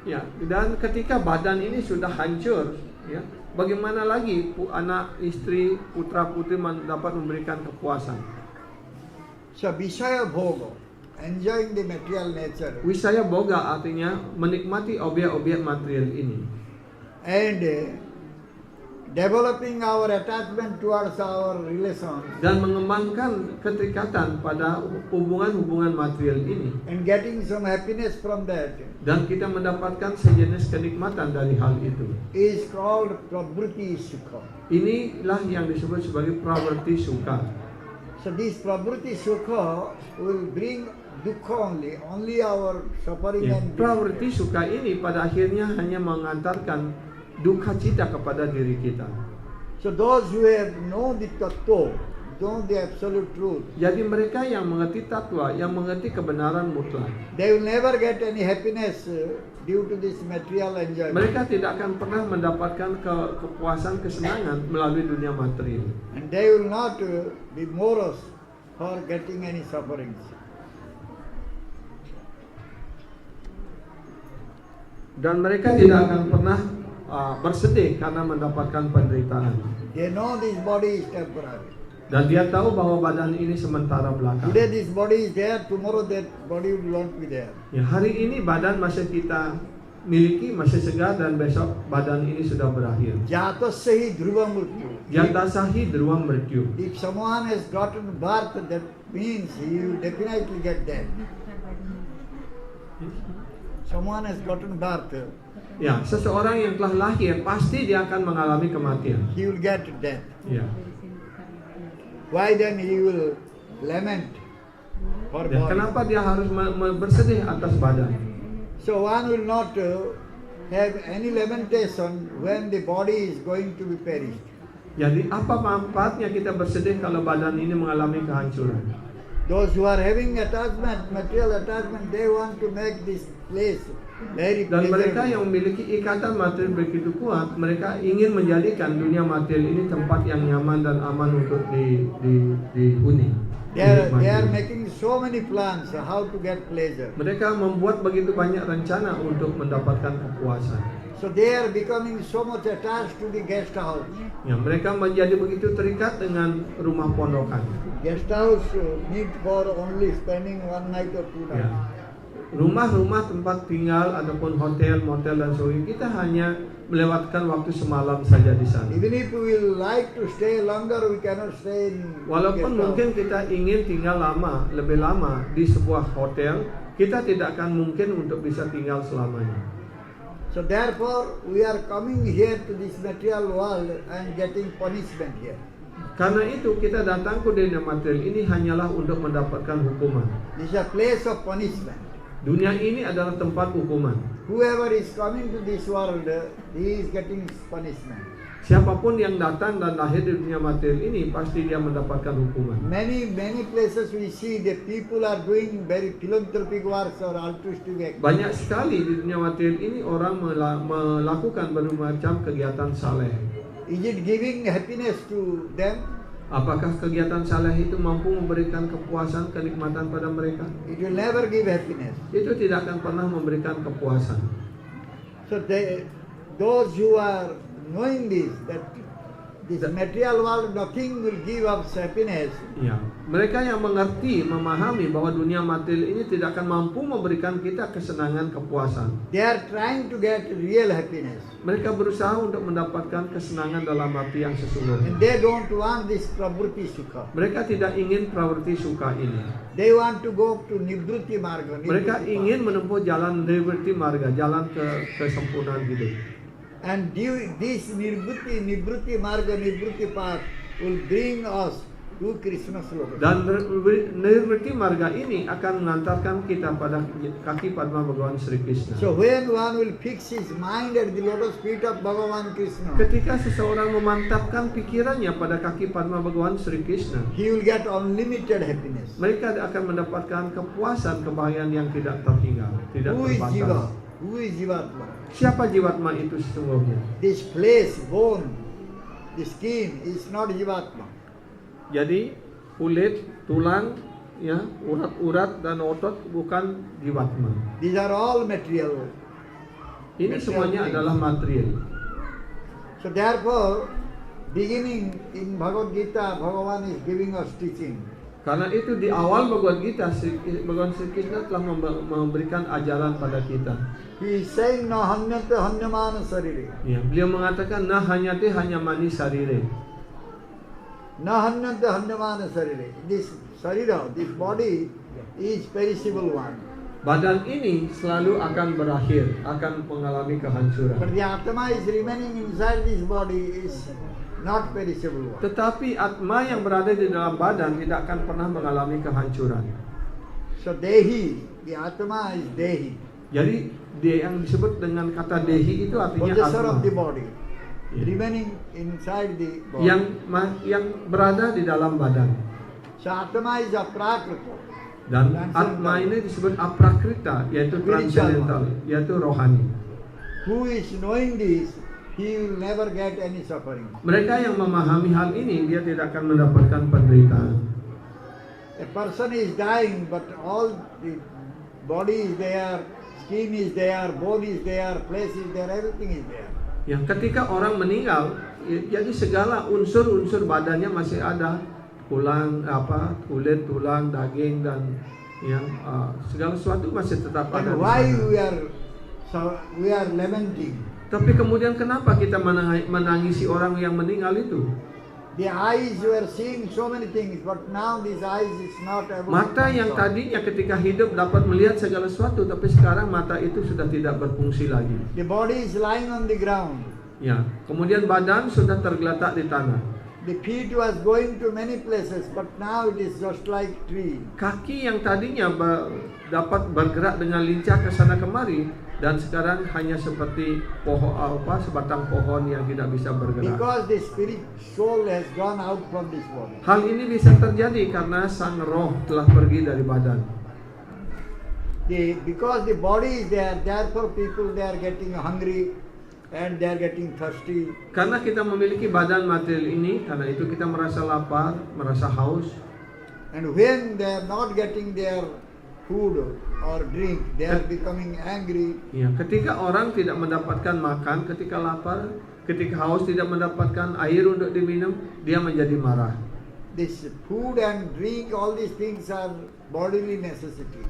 Ya, dan ketika badan ini sudah hancur, ya, bagaimana lagi anak, istri, putra putri dapat memberikan kepuasan? So Vishaya Bhoga, enjoying the material nature, Wisaya boga artinya menikmati objek-objek material ini. and developing our attachment towards our relations, Dan mengembangkan keterikatan pada hubungan-hubungan material ini. and getting some happiness from that, Dan kita mendapatkan sejenis kenikmatan dari hal itu. is called Prabhuti Sukha. Inilah yang disebut sebagai pravarti sukha. So this Prabhuti Sukha will bring dukkha only our suffering Ya, and pravarti sukha ini pada akhirnya hanya mengantarkan duka cita kepada diri kita. So those who have known the tattva, know the absolute truth, Jadi mereka yang mengerti tatwa, yang mengerti kebenaran mutlak, they will never get any happiness due to this material enjoyment. mereka tidak akan pernah mendapatkan kepuasan, kesenangan melalui dunia material. And they will not be morose for getting any sufferings. Dan mereka tidak akan pernah bersedih karena mendapatkan penderitaan. They know this body is temporary. Dan dia tahu bahwa badan ini sementara belaka. Today this body is there, tomorrow that body will not be there. Ya, hari ini badan masih kita miliki, masih segar, dan besok badan ini sudah berakhir. Jatasya dhruva mrityu. Jatasahi dhruvam mrityu. If someone has gotten birth, that means he will definitely get death. Someone has gotten birth, Ya, seseorang yang telah lahir pasti dia akan mengalami kematian. he will get death. Ya. Why then he will lament for Ya, body? kenapa dia harus bersedih atas badan? So one will not have any lamentation when the body is going to be perished. Jadi apa manfaatnya kita bersedih kalau badan ini mengalami kehancuran? Those who are having attachment, material attachment, they want to make this place very Dan mereka pleasant. yang memiliki ikatan material begitu kuat, mereka ingin menjadikan dunia material ini tempat yang nyaman dan aman untuk dihuni. They are dinikmati. making so many plans how to get pleasure. Mereka membuat begitu banyak rencana untuk mendapatkan kepuasan. So they are becoming so much attached to the guest house. Ya, mereka menjadi begitu terikat dengan rumah pondokan. Guest house need for only spending 1 night or 2 Ya. nights. Rumah-rumah tempat tinggal ataupun hotel, motel dan sebagainya, kita hanya melewatkan waktu semalam saja di sana. Even if we will like to stay longer, we cannot stay in Walaupun guest house. mungkin kita ingin tinggal lama, lebih lama di sebuah hotel, kita tidak akan mungkin untuk bisa tinggal selamanya. So therefore, we are coming here to this material world and getting punishment here. Karena itu kita datang ke dunia material ini hanyalah untuk mendapatkan hukuman. This is a place of punishment. Dunia ini adalah tempat hukuman. Whoever is coming to this world, he is getting punishment. Siapapun yang datang dan lahir di dunia material ini pasti dia mendapatkan hukuman. Many places we see the people are doing very philanthropic works or altruistic acts. Banyak sekali di dunia material ini orang melakukan berbagai macam kegiatan saleh. Is it giving happiness to them? Apakah kegiatan saleh itu mampu memberikan kepuasan, kenikmatan pada mereka? It will never give happiness. Itu tidak akan pernah memberikan kepuasan. So those who are knowing this, that this material world nothing will give us happiness, Ya, mereka yang mengerti, memahami bahwa dunia material ini tidak akan mampu memberikan kita kesenangan, kepuasan. they are trying to get real happiness. Mereka berusaha untuk mendapatkan kesenangan dalam arti yang sesungguhnya. And they don't want this pravruti sukha. Mereka tidak ingin pravrti suka ini. They want to go to nibruti marga. Mereka nibruti ingin path. menempuh jalan nirvati marga, jalan ke kesempurnaan hidup. And this nibruti marga, nibruti path will bring us to Krishna's lotus. Dan nirvati marga ini akan mengantarkan kita pada kaki Padma Bhagawan Sri Krishna. So when one will fix his mind at the lotus feet of Bhagavan Krishna, Ketika seseorang memantapkan pikirannya pada kaki Padma Bhagawan Sri Krishna, he will get unlimited happiness. mereka akan mendapatkan kepuasan, kebahagiaan yang tidak terhingga, tidak Who is Jiva? terbatas. Who is Jivatma? Siapa jiwatma itu sesungguhnya? This flesh, bone, the skin is not Jivatma. Jadi kulit, tulang, ya, urat-urat dan otot bukan jiwatma. These are all material. Ini Material semuanya things. adalah material. So therefore, beginning in Bhagavad Gita, Bhagavan is giving us teaching. Karena itu di awal Bhagavad Gita, Bhagawan Sri Krishna telah memberikan ajaran pada kita. He is saying, no hanyate hanyamana sarire. Ya, beliau mengatakan nah hanyate hanya mani sarire. No hanyate hanyamana sarire. This sarira, this body is perishable one. Badan ini selalu akan berakhir, akan mengalami kehancuran. But the Atma is remaining inside this body is not perishable one. Tetapi atma yang berada di dalam badan tidak akan pernah mengalami kehancuran. So Dehi, the Atma is Dehi. Jadi dia yang disebut dengan kata dehi itu artinya Possessor atma. of the body. Ya. Remaining inside the body. Yang berada di dalam badan. So Atma is aprakrita. Dan Transcendental. atma ini disebut aprakrita, yaitu transcendental, yaitu rohani. Who is knowing this, he will never get any suffering. Mereka yang memahami hal ini, dia tidak akan mendapatkan penderitaan. A person is dying, but all the body is there, skin is there, bone is there, flesh is there, everything is there. Yang ketika orang meninggal, jadi segala unsur-unsur badannya masih ada, kulit, tulang, daging dan yang segala sesuatu masih tetap ada. And di why sana. we are lamenting? Tapi kemudian kenapa kita menangisi orang yang meninggal itu? The eyes were seeing so many things, but now these eyes is not able Mata to yang control. tadinya ketika hidup dapat melihat segala sesuatu, tapi sekarang mata itu sudah tidak berfungsi lagi. The body is lying on the ground. Ya, kemudian badan sudah tergeletak di tanah. The feet was going to many places, but now it is just like tree. Kaki yang tadinya dapat bergerak dengan lincah ke sana kemari, dan sekarang hanya seperti sebatang pohon yang tidak bisa bergerak. Because the spirit soul has gone out from this body. Hal ini bisa terjadi karena sang roh telah pergi dari badan. because the body is there, therefore people they are getting hungry and they are getting thirsty. Karena kita memiliki badan material ini, karena itu kita merasa lapar, merasa haus. And when they are not getting their food or drink, they are becoming angry. Ya, ketika orang tidak mendapatkan makan, ketika lapar, ketika haus tidak mendapatkan air untuk diminum, dia menjadi marah. This food and drink, all these things are bodily necessity.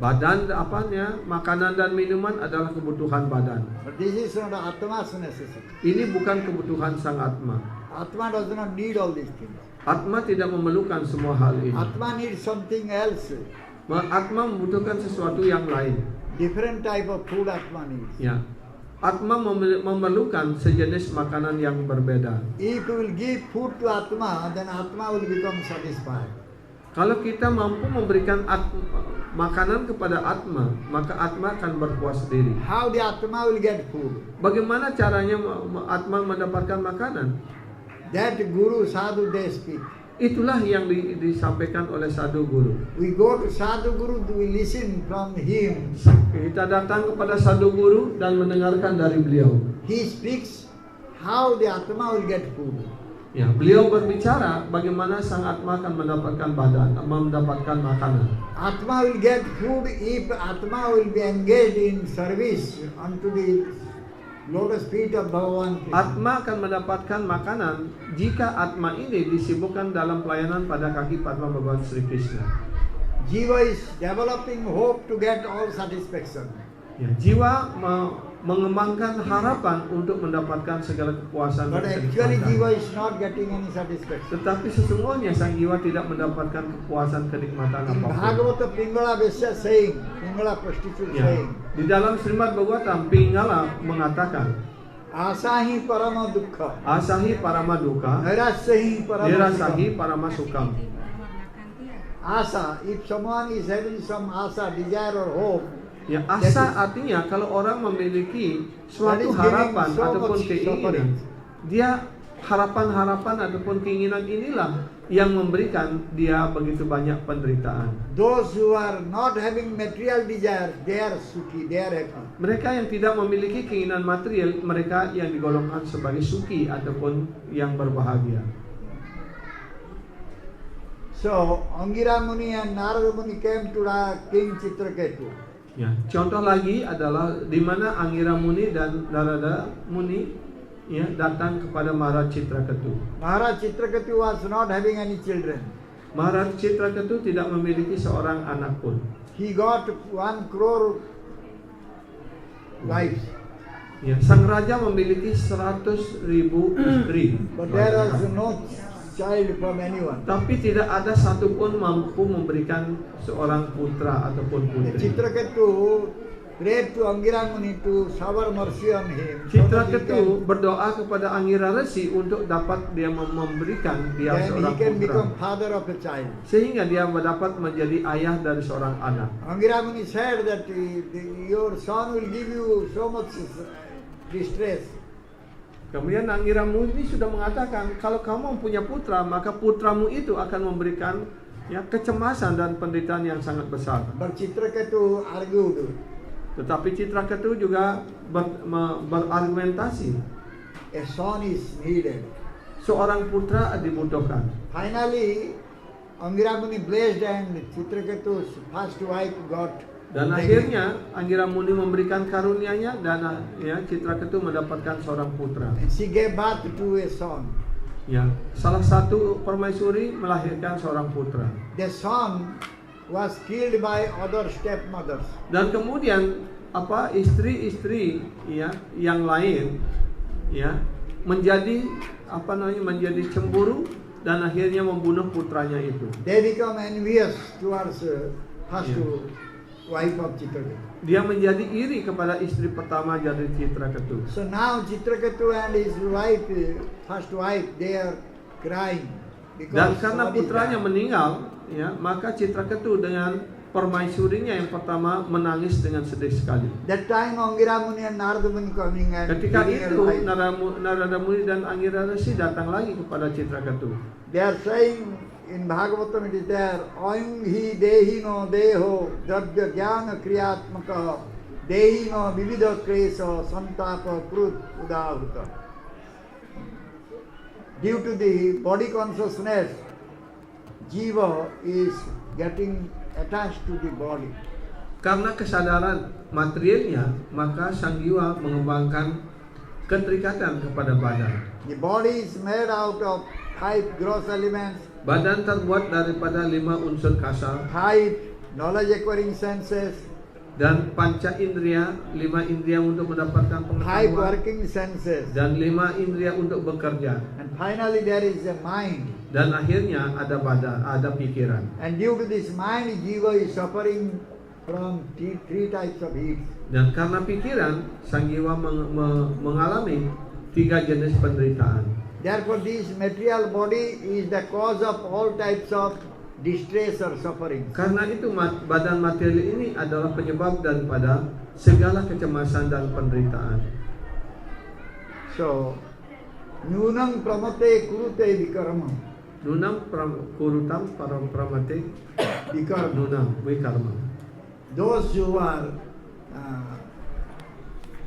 Badan apanya, makanan dan minuman adalah kebutuhan badan. But this is not Atma's necessity. Ini bukan kebutuhan sang Atma. Atma does not need all these things. Atma tidak memerlukan semua hal ini. Atma needs something else. Atma membutuhkan sesuatu yang lain. Different type of food Atma needs. Ya, Atma memerlukan sejenis makanan yang berbeda. If you will give food to Atma, then Atma will become satisfied. Kalau kita mampu memberikan makanan kepada Atma, maka Atma akan berpuas diri. How the Atma will get food? Bagaimana caranya Atma mendapatkan makanan? That Guru Sadhu they speak. Itulah yang disampaikan oleh Sadhu Guru. We go to Sadhu Guru, we listen from him. Kita datang kepada Sadhu Guru dan mendengarkan dari beliau. He speaks how the Atma will get food. Ya, beliau berbicara bagaimana sang Atma akan mendapatkan makanan. Atma will get food if Atma will be engaged in service unto the lotus feet of Bhagavan Krishna. Atma akan mendapatkan makanan jika Atma ini disibukkan dalam pelayanan pada kaki Padma Bhagavan Sri Krishna. Jiva is developing hope to get all satisfaction. Ya, jiwa mengembangkan harapan untuk mendapatkan segala kepuasan. But dan actually kenikmatan. Jiva is not getting any satisfaction. Tetapi sesungguhnya sang jiwa tidak mendapatkan kepuasan kenikmatan In apapun. Bhagavata Pingala Vesya saying, Pingala prostitute Ya, saying, di dalam Srimad Bhagavatam Pingala mengatakan, Asahi Parama Dukkha, Asahi Parama Dukkha, Nirasahi Parama Sukha. Nirasahi Parama Sukam. Asa, if someone is having some asa, desire or hope, Ya, asa artinya kalau orang memiliki suatu That is harapan giving so ataupun much keinginan, suffering. dia harapan-harapan ataupun keinginan inilah yang memberikan dia begitu banyak penderitaan. those who are not having material desire, they are sukhi, they are happy. Mereka yang tidak memiliki keinginan material, mereka yang digolongkan sebagai suki ataupun yang berbahagia. So, Angira Muni and Narada Muni came to King Chitraketu. Ya, contoh lagi adalah di mana Angira Muni dan Narada Muni ya datang kepada Maharaj Chitraketu. Maharaj Chitraketu was not having any children. Maharaj Chitraketu tidak memiliki seorang anak pun. He got 1 crore wives, Ya, sang raja memiliki 100.000 istri. but there was no child from anyone. Tapi tidak ada satupun mampu memberikan seorang putra ataupun The putri. Chitraketu prayed to Angira Muni to shower mercy on him. so that he Chitraketu berdoa kepada Angira Resi untuk dapat dia memberikan dia then he seorang can putra, become father of a child. sehingga dia dapat menjadi ayah dari seorang anak. Angira Muni said that your son will give you so much distress. Kemudian Angira Muni sudah mengatakan, kalau kamu punya putra, maka putramu itu akan memberikan ya kecemasan dan penderitaan yang sangat besar. But Chitraketu argued, Tetapi Chitraketu juga berargumentasi, a son is needed. seorang putra dibutuhkan. Finally, Angira Muni blessed and Chitraketu's first wife got Dan pregnant. akhirnya Angira Muni memberikan karunia-Nya dan ya Chitraketu mendapatkan seorang putra. And she gave birth to a son. Ya, salah satu permaisuri melahirkan seorang putra. The son was killed by other stepmothers. Dan kemudian istri-istri ya yang lain ya menjadi menjadi cemburu dan akhirnya membunuh putranya itu. They become envious towards first wife of Chitraketu. Dia menjadi iri kepada istri pertama dari Chitraketu. So now Chitraketu and his wife, first wife, they are crying because Dan karena son is putranya dead. meninggal, ya maka Chitraketu dengan permaisurinya yang pertama menangis dengan sedih sekali. That time Angira Muni and Narada Muni coming and Ketika giving itu advice. Narada Muni dan Angira Resi datang lagi kepada Chitraketu. They are saying, in Bhagavatam it is there, Aim hi dehino deho drabya jnana kriyatmaka dehino vividha kresa santapa krut udahuta. Due to the body consciousness, jiva is getting attached to the body. Karena kesadaran materialnya, maka sang jiwa mengembangkan keterikatan kepada badan. The body is made out of 5 gross elements, Badan terbuat daripada 5 unsur kasar 5 knowledge acquiring senses, dan panca indria, 5 indria untuk mendapatkan 5 pengetahuan working senses, dan 5 indria untuk bekerja. and finally there is a mind. Dan akhirnya ada badan, ada pikiran. And due to this mind, jiva is suffering from three types of heat. Dan karena pikiran, sang jiwa mengalami 3 jenis penderitaan. Therefore, this material body is the cause of all types of distress or suffering. Karena itu badan material ini adalah penyebab daripada segala kecemasan dan penderitaan. So, nunang pramate kurute vikarma. Nunam kurutam param pramate Vikarma. nunam vikarma. Those who are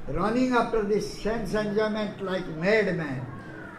running after this sense enjoyment like madmen,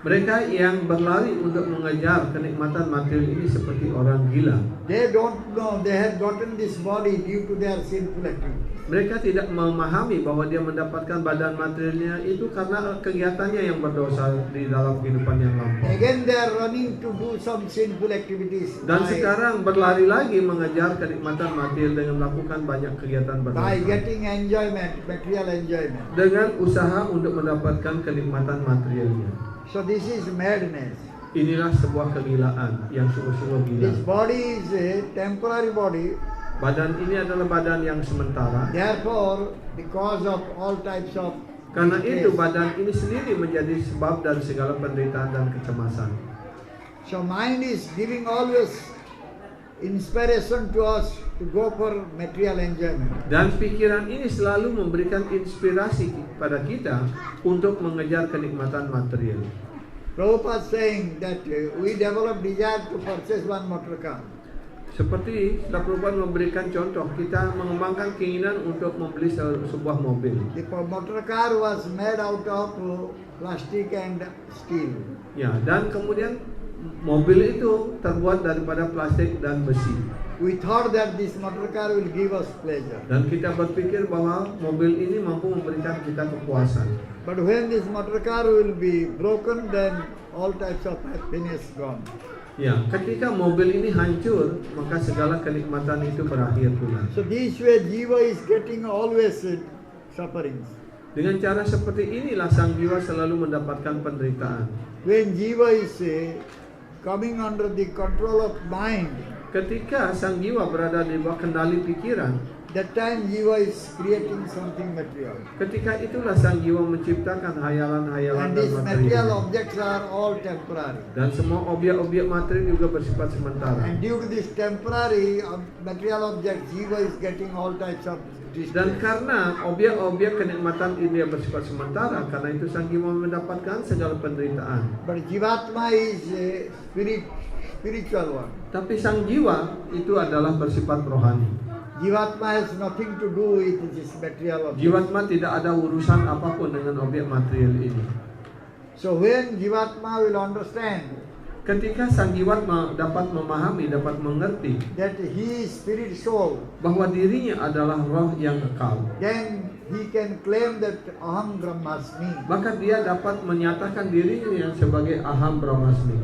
Mereka yang berlari untuk mengejar kenikmatan material ini seperti orang gila. they don't know they have gotten this body due to their sinful activity. Mereka tidak memahami bahwa dia mendapatkan badan materialnya itu karena kegiatannya yang berdosa di dalam kehidupan yang lampau. Again they are running to do some sinful activities Dan sekarang berlari lagi mengejar kenikmatan material dengan melakukan banyak kegiatan by berdosa. getting enjoyment, material enjoyment. Dengan usaha untuk mendapatkan kenikmatan materialnya. So this is madness. Inilah sebuah kegilaan yang sungguh-sungguh gila. This body is a temporary body. Badan ini adalah badan yang sementara. Therefore, the cause of all types of Karena itu distress. badan ini sendiri menjadi sebab dari segala penderitaan dan kecemasan. So mind is giving always inspiration to us to go for material enjoyment. Dan pikiran ini selalu memberikan inspirasi pada kita untuk mengejar kenikmatan material. Prabhupada saying that we develop desire to purchase one motor car. Seperti Prabhupada memberikan contoh, kita mengembangkan keinginan untuk membeli sebuah mobil. The motor car was made out of plastic and steel. Ya, dan kemudian mobil itu terbuat daripada plastik dan besi. We thought that this motor car will give us pleasure. Dan kita berpikir bahwa mobil ini mampu memberikan kita kepuasan. But when this motor car will be broken, then all types of happiness gone. Ya, ketika mobil ini hancur, maka segala kenikmatan itu berakhir pula. So this way jiva is getting always sufferings. Dengan cara seperti inilah sang jiwa selalu mendapatkan penderitaan. When jiva is coming under the control of mind, Ketika sang jiwa berada di bawah kendali pikiran, that time jiva is creating something material. ketika itulah sang jiwa menciptakan hayalan-hayalan And dan these material material. objects are all temporary. Dan semua objek-objek material juga bersifat sementara. And due to this temporary material object, jiva is getting all types of distress. Dan karena objek-objek kenikmatan ini bersifat sementara, karena itu sang jiwa mendapatkan segala penderitaan. But jivatma is a spiritual one. Tapi sang jiwa itu adalah bersifat rohani. Jivatma has nothing to do with this material object. Jiwatma tidak ada urusan apapun dengan objek material ini. So when jivatma will understand Ketika sang jiwatma dapat memahami, dapat mengerti that he is spirit soul, bahwa dirinya adalah roh yang kekal, then he can claim that aham brahmasmi. maka dia dapat menyatakan dirinya sebagai aham brahmasmi.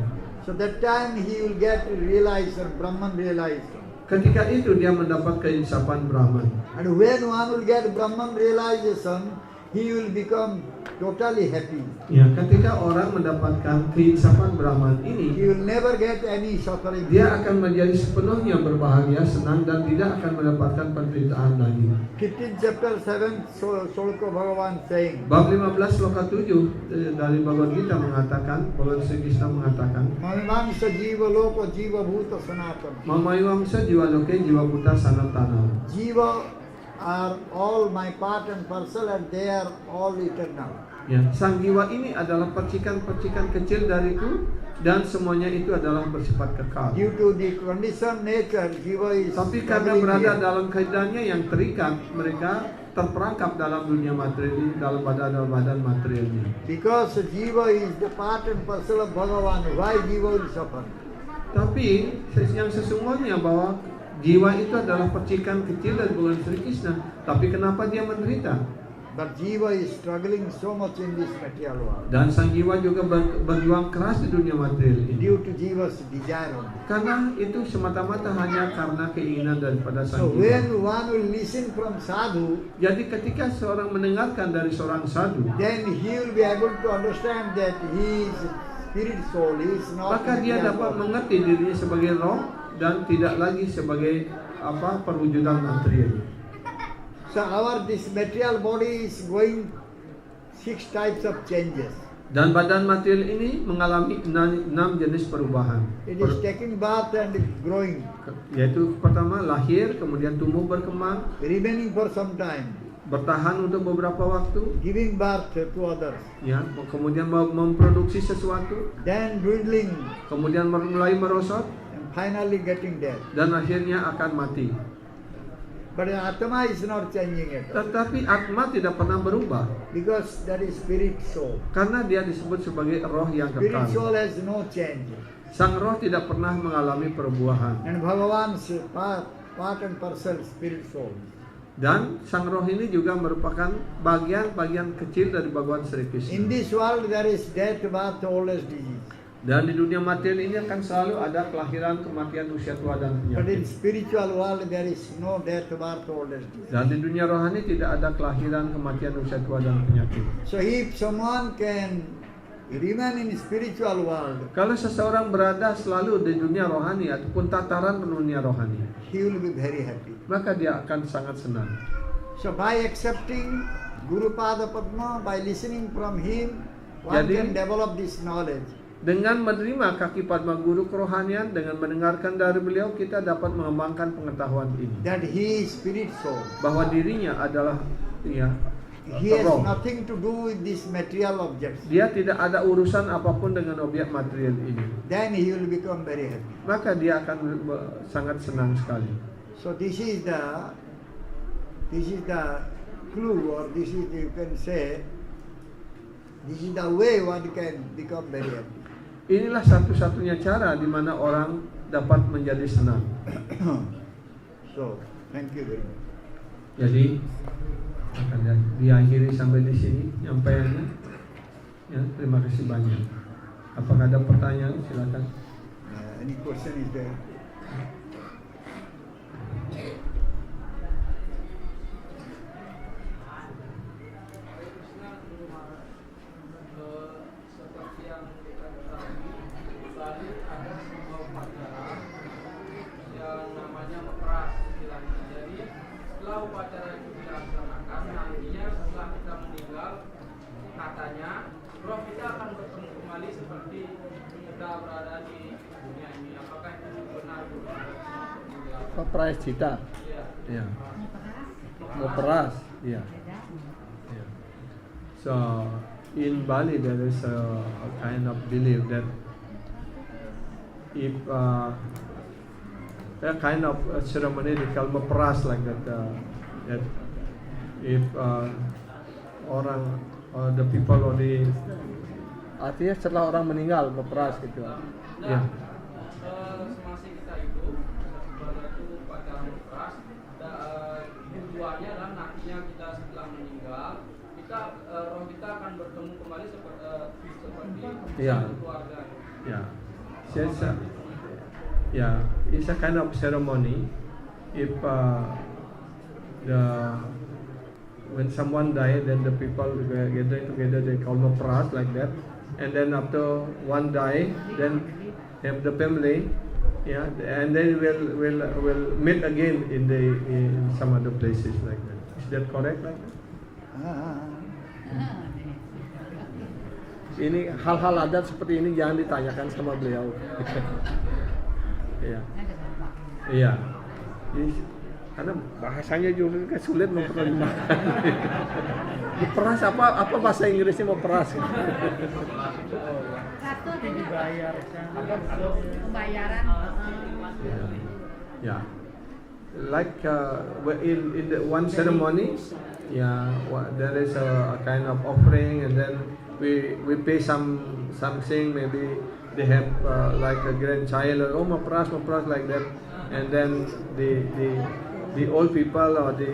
So that time he will get realization, Brahman realization. Ketika itu dia mendapat keinsapan Brahman. And when one will get Brahman realization, he will become totally happy. Ya, ketika orang mendapatkan keinsapan Brahman ini, He will never get any suffering. dia akan menjadi sepenuhnya berbahagia, senang, dan tidak akan mendapatkan penderitaan lagi. 15 chapter 7, Solko Bhagavan saying, Bab 15 sloka 7 dari Bhagavad Gita mengatakan, Bhagavan Sri Krishna mengatakan, Mamamsa jiva loko jiva bhuta sanatana. Mamayuamsa jiwa loke jiwa buta sanatana. Jiva are all my part and parcel, and they are all eternal. Ya, sang jiwa ini adalah percikan-percikan kecil dariku dan semuanya itu adalah bersifat kekal. Due to the conditioned nature, jiva is Tapi karena struggling berada here. dalam keadaannya yang terikat, mereka terperangkap dalam dunia materi ini, dalam badan materialnya. Because jiva is the part and parcel of Bhagavan, why jiva will suffer? Tapi yang sesungguhnya bahwa jiwa itu adalah percikan kecil dari Bhagavan Sri Krishna. Tapi kenapa dia menderita? But jiva is struggling so much in this material world Dan sang jiwa juga berjuang keras di dunia material ini. due to jiva's desire only. Karena itu semata-mata hanya karena keinginan daripada So sang when jiwa. one will listen from sadhu, Jadi ketika seorang mendengarkan dari seorang sadhu, then he will be able to understand that he is spirit soul, he is not maka dia material dapat body. mengerti dirinya sebagai roh dan tidak lagi sebagai perwujudan material. So this material body is going 6 types of changes. Dan badan material ini mengalami 6 jenis perubahan. It is taking birth and growing, Yaitu pertama lahir, kemudian tumbuh berkembang, remaining for some time, bertahan untuk beberapa waktu, giving birth to others, ya, kemudian memproduksi sesuatu, then dwindling, kemudian mulai merosot and finally getting dead. dan akhirnya akan mati. But Atma is not changing it Tetapi atma tidak pernah berubah because that is spirit soul. karena dia disebut sebagai roh yang Spirit kekal. soul has no change. Sang roh tidak pernah mengalami perubahan. And Bhagavan's part and parcel spirit soul. Dan sang roh ini juga merupakan bagian-bagian kecil dari Bhagavan Sri In Krishna. this world there is death, birth, old age, disease. Dan di dunia material ini akan selalu ada kelahiran, kematian, usia tua dan But in penyakit. spiritual world there is no death, birth, old age, disease. Dan di dunia rohani tidak ada kelahiran, kematian, usia tua dan penyakit. So if someone can remain in spiritual world, Kalau seseorang berada selalu di dunia rohani ataupun tataran dunia rohani, he will be very happy. maka dia akan sangat senang. So by accepting Guru Pada Padma, by listening from him, one Jadi- can develop this knowledge. Dengan menerima kaki Padma Guru kerohanian, dengan mendengarkan dari beliau, kita dapat mengembangkan pengetahuan ini. That he is spirit soul. Bahwa dirinya adalah He has roh. nothing to do with these material objects. Dia tidak ada urusan apapun dengan objek material ini. Then he will become very happy. Maka dia akan sangat senang sekali. So this is the clue, or this is, you can say, this is the way one can become very happy. Inilah satu-satunya cara di mana orang dapat menjadi senang. So thank you very much. Jadi akan diakhiri sampai di sini nyampaiannya. Ya, terima kasih banyak. Apakah ada pertanyaan? Silakan. Any question is there? Seperti yang kita ketahui, Bali ada sebuah upacara yang namanya meperas istilahnya. Jadi setelah upacara itu dilaksanakan, nantinya setelah kita meninggal, katanya roh kita akan bertemu kembali seperti kita berada di dunia ini. Apakah itu benar? Meperas cita. Iya. Ya. Meperas. Ya. So in Bali there is a kind of belief that if a kind of ceremony they call meperas like that, that if orang the people already, artinya setelah orang meninggal meperas gitu. Ya. Semasa kita hidup, itu upacara meperas, tujuannya adalah nantinya kita setelah meninggal, roh kita akan bertemu kembali seperti Iya. satu keluarga. Yeah, it's a kind of ceremony. If when someone died, then the people gather together. They call meperas like that. And then after one die, then have the family, yeah, and then will meet again in some other places like that. Is that correct? Like that? Ini hal-hal adat seperti ini jangan ditanyakan sama beliau. Iya. Iya. Karena bahasanya juga sulit memperlihatkan. Meperas apa bahasa Inggrisnya meperas? Satu dibayar pembayaran. Yeah. Like in the one ceremony, there is a kind of offering, and then we pay something. Maybe they have like a grandchild or meperas like that, and then the old people or the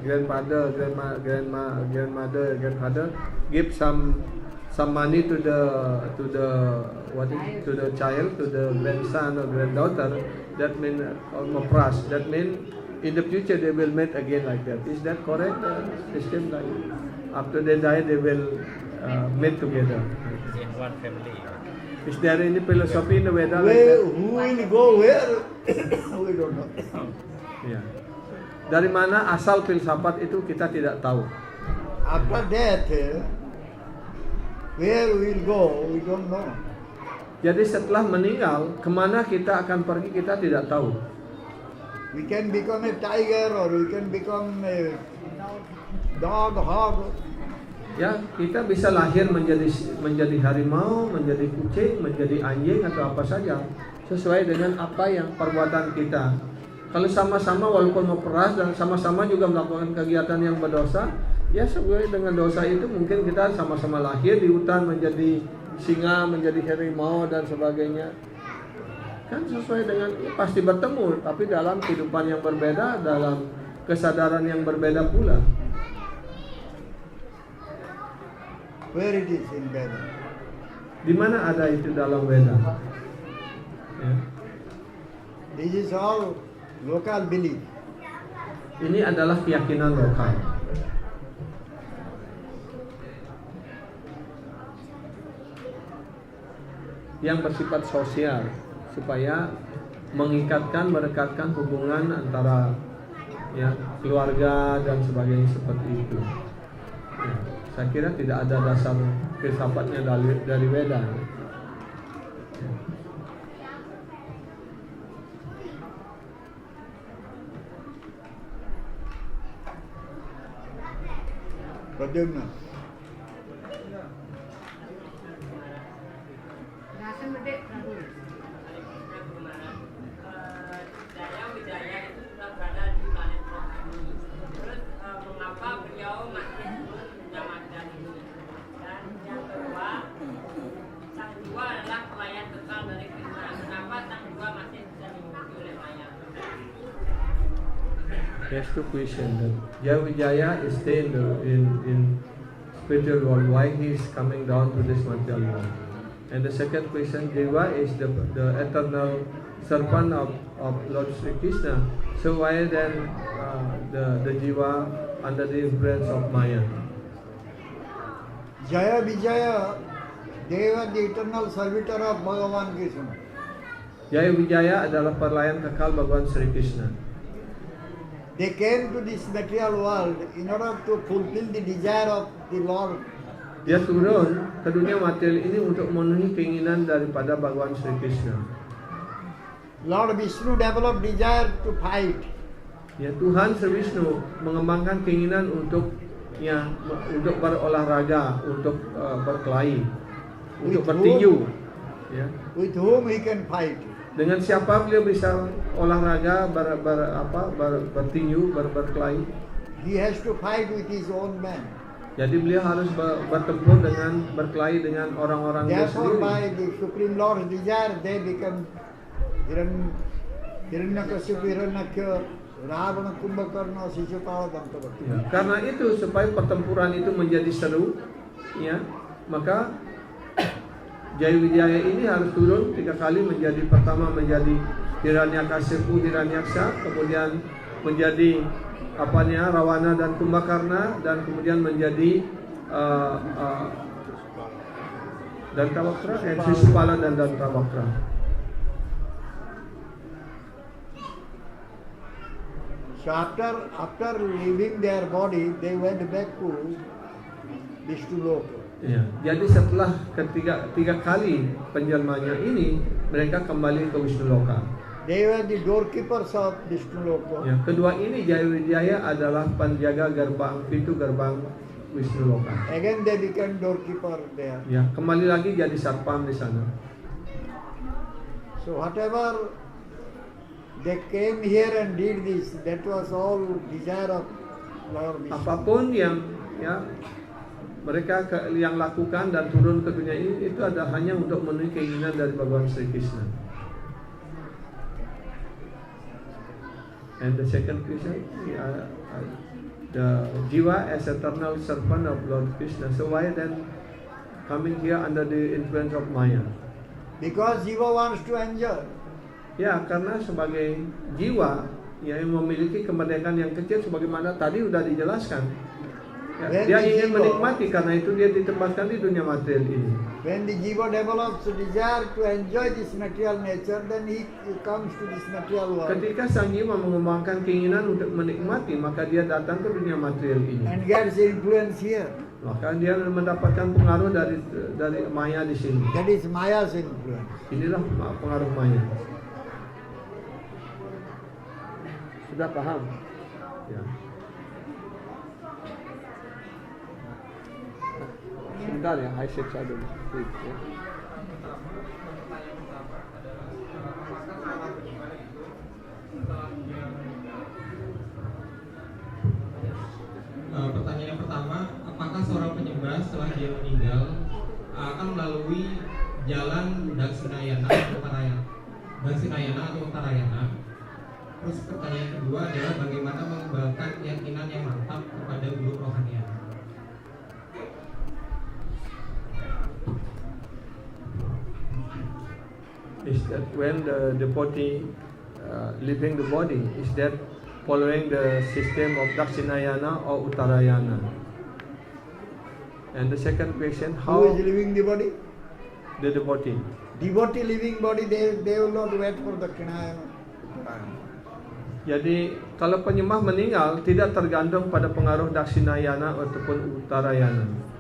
grandfather, grandfather give some money to the child, to the grandson or granddaughter. That means meperas. That means in the future they will meet again like that. Is that correct? System like after they die they will meet together. In one family. Is there any philosophy in the Veda like Where, that? who will go where? We don't know. Ya. Dari mana asal filsafat itu kita tidak tahu. After death, where we will go, we don't know. Jadi setelah meninggal, kemana kita akan pergi kita tidak tahu. We can become a tiger or we can become a dog, hog. Ya, kita bisa lahir menjadi harimau, menjadi kucing, menjadi anjing atau apa saja sesuai dengan apa yang perbuatan kita. Kalau sama-sama walaupun meperas dan sama-sama juga melakukan kegiatan yang berdosa, ya sesuai dengan dosa itu mungkin kita sama-sama lahir di hutan menjadi singa, menjadi harimau dan sebagainya. Kan sesuai dengan ya pasti bertemu, tapi dalam kehidupan yang berbeda, dalam kesadaran yang berbeda pula. Where it is in Veda? Di mana ada itu dalam Veda? Ya. This is all local belief. Ini adalah keyakinan lokal. Yang bersifat sosial supaya merekatkan hubungan antara ya keluarga dan sebagainya seperti itu. Ya, saya kira tidak ada dasar filsafatnya dari Veda. Ya. Pradyumna. Langsung gede, Prabu. Daya Wijaya itu sudah berada di planet bumi. Terus mengapa beliau masih menyelamatkan ini? Dan yang kedua, sang jiwa adalah pelayan kekal dari Krishna. Kenapa sang jiwa masih bisa dimiliki oleh Maya? That's the question. Jaya Wijaya is staying in spiritual world. Why he is coming down to this material world? And the second question, Jiva is the eternal servant of Lord Sri Krishna. So why then the Jiva under the influence of Maya? Jaya Vijaya, they were the eternal servitor of Bhagavan Krishna. Jaya Wijaya adalah pelayan kekal Bhagavan Sri Krishna. They came to this material world in order to fulfill the desire of the Lord. Dia turun ke dunia material ini untuk memenuhi keinginan daripada Bhagavan Sri Krishna. Lord Vishnu developed desire to fight. Ya, Tuhan Sri Vishnu mengembangkan keinginan untuk berolahraga, untuk berkelahi, untuk bertinju. Ya. With whom he can fight. Dengan siapa beliau bisa olahraga, bertinju, berkelahi? He has to fight with his own men. Jadi beliau harus bertempur berkelahi dengan orang-orang dia Therefore, sendiri. by the Supreme Lord's desire, they become Hiranyakashipu, Hiranyakya, Ravana, Kumbhakarna, Shishupala, Dantavati. Ya, karena itu supaya pertempuran itu menjadi seru, ya, maka Jaya Wijaya ini harus turun 3 kali pertama menjadi Hiranyakashipu, Hiranyaksa, kemudian menjadi Rawana dan Kumbhakarna, dan kemudian menjadi Dantavakra, Shishupala dan Dantavakra. So after leaving their body, they went back to Vishnu Loka. Ya, jadi setelah tiga kali penjelmaannya ini, mereka kembali ke Wisnu Loka. They were the doorkeepers of Vishnu Loka. Ya, kedua ini Jayawijaya adalah penjaga pintu gerbang Wisnu Loka. Again they became doorkeeper there. Ya, kembali lagi jadi satpam di sana. So whatever they came here and did this, that was all desire of Lord Vishnu. Apapun yang mereka yang lakukan dan turun ke dunia ini itu ada hanya untuk memenuhi keinginan dari Bhagawan Sri Krishna. And the second question, the Jiva as eternal servant of Lord Krishna. So why then coming here under the influence of Maya? Because Jiva wants to enjoy. Ya, karena sebagai jiwa yang memiliki kemerdekaan yang kecil, sebagaimana tadi sudah dijelaskan. Ya, dia ingin menikmati, karena itu dia ditempatkan di dunia material ini. When the jiva develops a desire to enjoy this material nature, then he comes to this material world Ketika sang jiwa mengembangkan keinginan untuk menikmati, maka dia datang ke dunia material ini. and gets influence here. Maka dia mendapatkan pengaruh dari Maya di sini. That is Maya's influence. Inilah pengaruh Maya. Sudah paham? Ya. Sebentar ya, high set dulu. Ya. Pertanyaan yang pertama, apakah seorang penyembah setelah dia meninggal akan melalui jalan Daksinayana atau Uttarayana? Terus pertanyaan kedua adalah bagaimana mengembangkan keyakinan yang mantap kepada guru rohanian? Is that when the devotee leaving the body, is that following the system of Dakshinayana or Uttarayana? And the second question, Who how is leaving the body? the devotee? Devotee leaving body, they will not wait for the Kinayana. Jadi kalau penyembah meninggal tidak tergantung pada pengaruh Dakshinayana ataupun Uttarayana.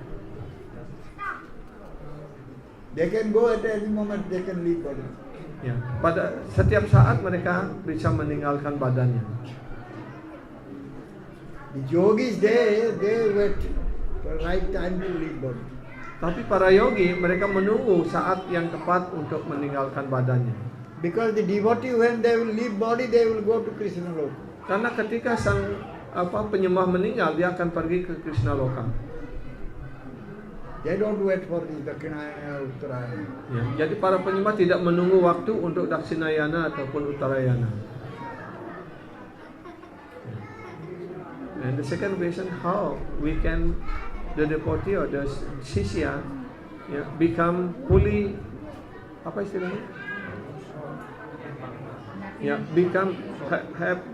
They can go at any moment, they can leave body. Ya, pada setiap saat mereka bisa meninggalkan badannya. The yogis, they wait for right time to leave body. Tapi para yogi mereka menunggu saat yang tepat untuk meninggalkan badannya. Because the devotee, when they will leave body, they will go to Krishna Loka. Karena ketika sang penyembah meninggal, dia akan pergi ke Krishna Loka. They don't wait for this Dakshinayana or Uttarayana. Ya, jadi para penyembah tidak menunggu waktu untuk Dakshinayana ataupun Uttarayana. And the second question, how we can the devotee or the shishya become fully, apa istilahnya? Ya, become have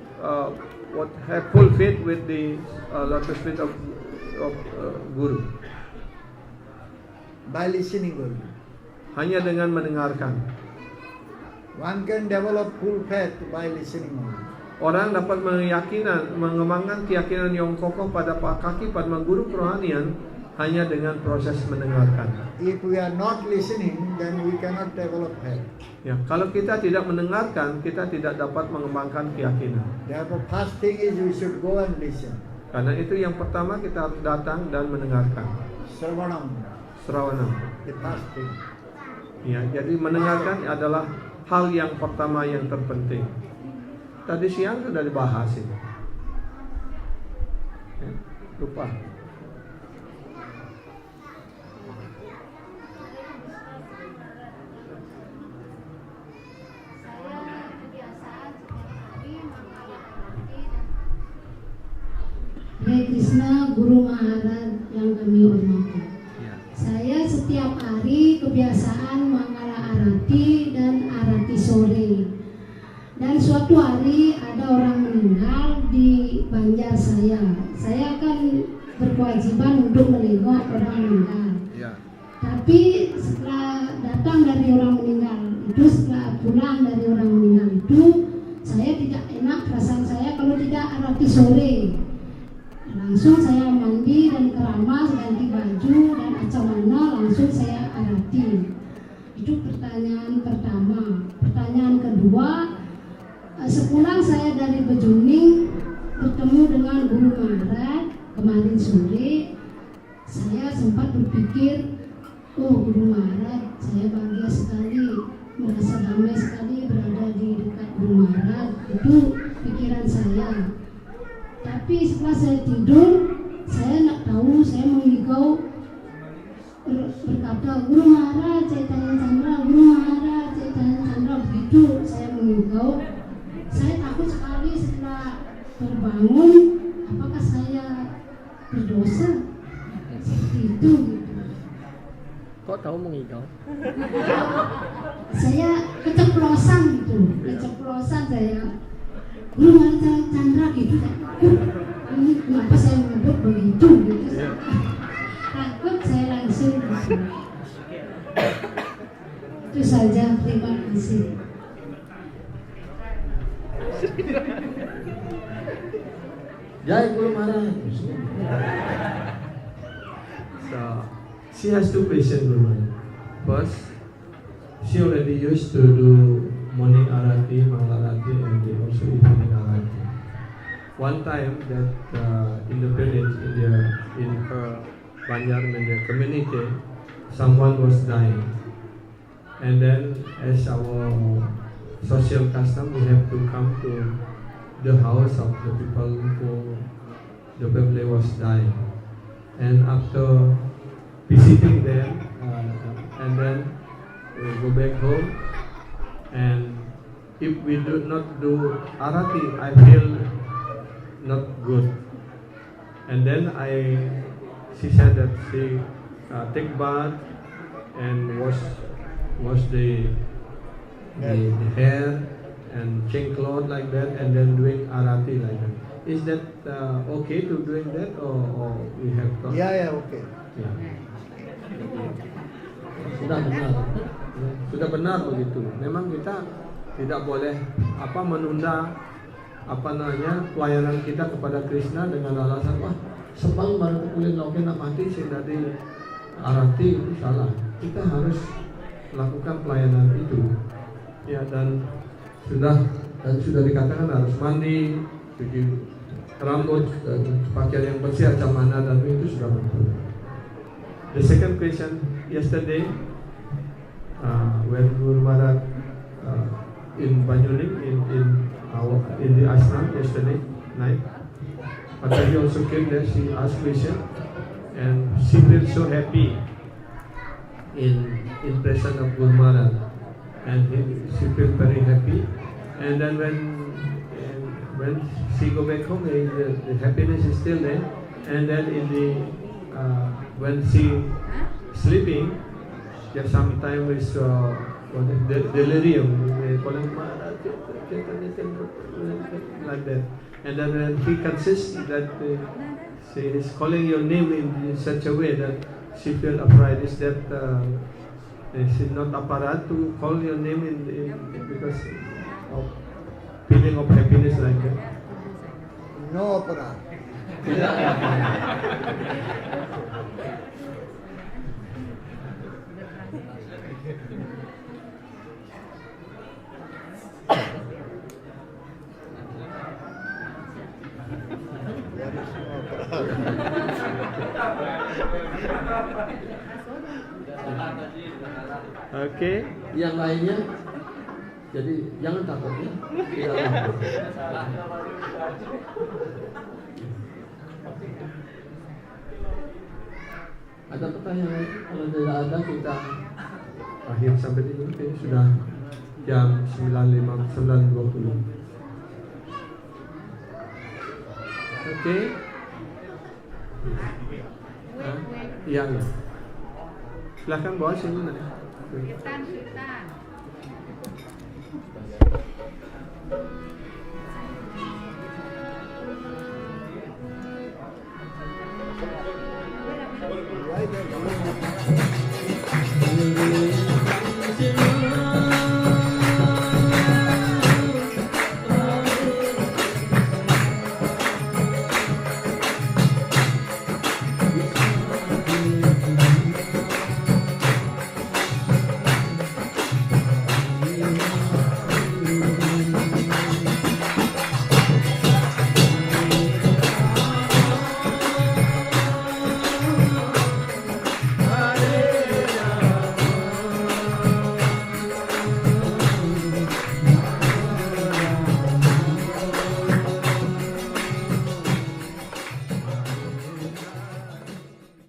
full faith with the lotus feet of Guru. By listening only. Hanya dengan mendengarkan. One can develop full faith by listening only. Orang dapat mengembangkan keyakinan yang kokoh pada kaki Padma Guru kerohanian hanya dengan proses mendengarkan. If we are not listening, then we cannot develop faith. Ya, kalau kita tidak mendengarkan, kita tidak dapat mengembangkan keyakinan. Therefore, first thing is we should go and listen. Karena itu yang pertama kita harus datang dan mendengarkan. Sravanam, Sravanam. the first thing. Ya, jadi mendengarkan adalah hal yang pertama yang terpenting. Tadi siang sudah dibahas ini. Ya, lupa. Hare Krishna, Guru Maharaj yang kami hormati. Saya setiap hari kebiasaan mangala arati dan arati sore. Dan suatu hari ada orang meninggal di Banjar saya. Saya akan berkewajiban untuk menengok orang meninggal. Tapi setelah datang dari orang meninggal itu, setelah pulang dari orang meninggal itu, saya tidak enak perasaan saya kalau tidak arati sore. Langsung saya mandi dan keramas, ganti baju dan acamana, langsung saya arati. Itu pertanyaan pertama. Pertanyaan kedua, sepulang saya dari Bejuning bertemu dengan Guru Maharaj kemarin sore, saya sempat berpikir, oh Guru Maharaj, saya bahagia sekali, merasa damai sekali berada di dekat Guru Maharaj. Itu pikiran saya. Tapi setelah saya tidur, saya nak tahu, saya mengigau berkata, Guru Maharaj, Chaitanya Chandra, Guru Maharaj, Chaitanya Chandra, begitu saya mengigau. Saya takut sekali setelah terbangun, apakah saya berdosa? Seperti itu. Kok tahu mengigau? Saya keceplosan gitu, keceplosan saya. Guru Maharaj Chandra gitu. Ini kenapa saya menyebut begitu gitu. Takut saya langsung. Itu saja, terima kasih. Jai Guru Maharaj. So she has two questions, Guru Maharaj. First, she already used to do morning arati, mangala arati, and also evening arati. One time that in the village, in her Banjar Mandya community, someone was dying, and then as our social custom, we have to come to the house of the people who the family was dying, and after visiting them, and then we go back home, and if we do not do arati, I feel not good. And then she said that she take bath and wash the hair and change clothes like that, and then doing arati like that. Is that okay to doing that, or we have to? Yeah, okay. Yeah. Sudah benar begitu. Memang kita tidak boleh menunda pelayanan kita kepada Krishna dengan alasan wah sebang baru kulin loken mati sehingga di arati, itu salah. Kita harus melakukan pelayanan itu. Ya, dan sudah dikatakan harus mandi, cuci rambut, pakaian yang bersih, acamana, dan itu sudah betul. The second question, yesterday when Guru Maharaj in Banyuling in the ashram yesterday night, Mataji also came there. She asked question, and she feels so happy in presence of Guru Maharaj, and she feels very happy. And then when she go back home, the happiness is still there. And then when she sleeping, just sometimes with delirium, like that. And then when he consists that she is calling your name in such a way that she feel afraid, is that she's not apparat to call your name in because of feeling of happiness like that? No aparat. Okay. Yang lainnya, jadi jangan takut ya. Tidak apa-apa. Ada pertanyaan? Kalau tidak ada, kita Akhir sampai di sini sudah jam 9.20. Oke. Iya. Silakan bawa sini nanti. Sultan. Right there.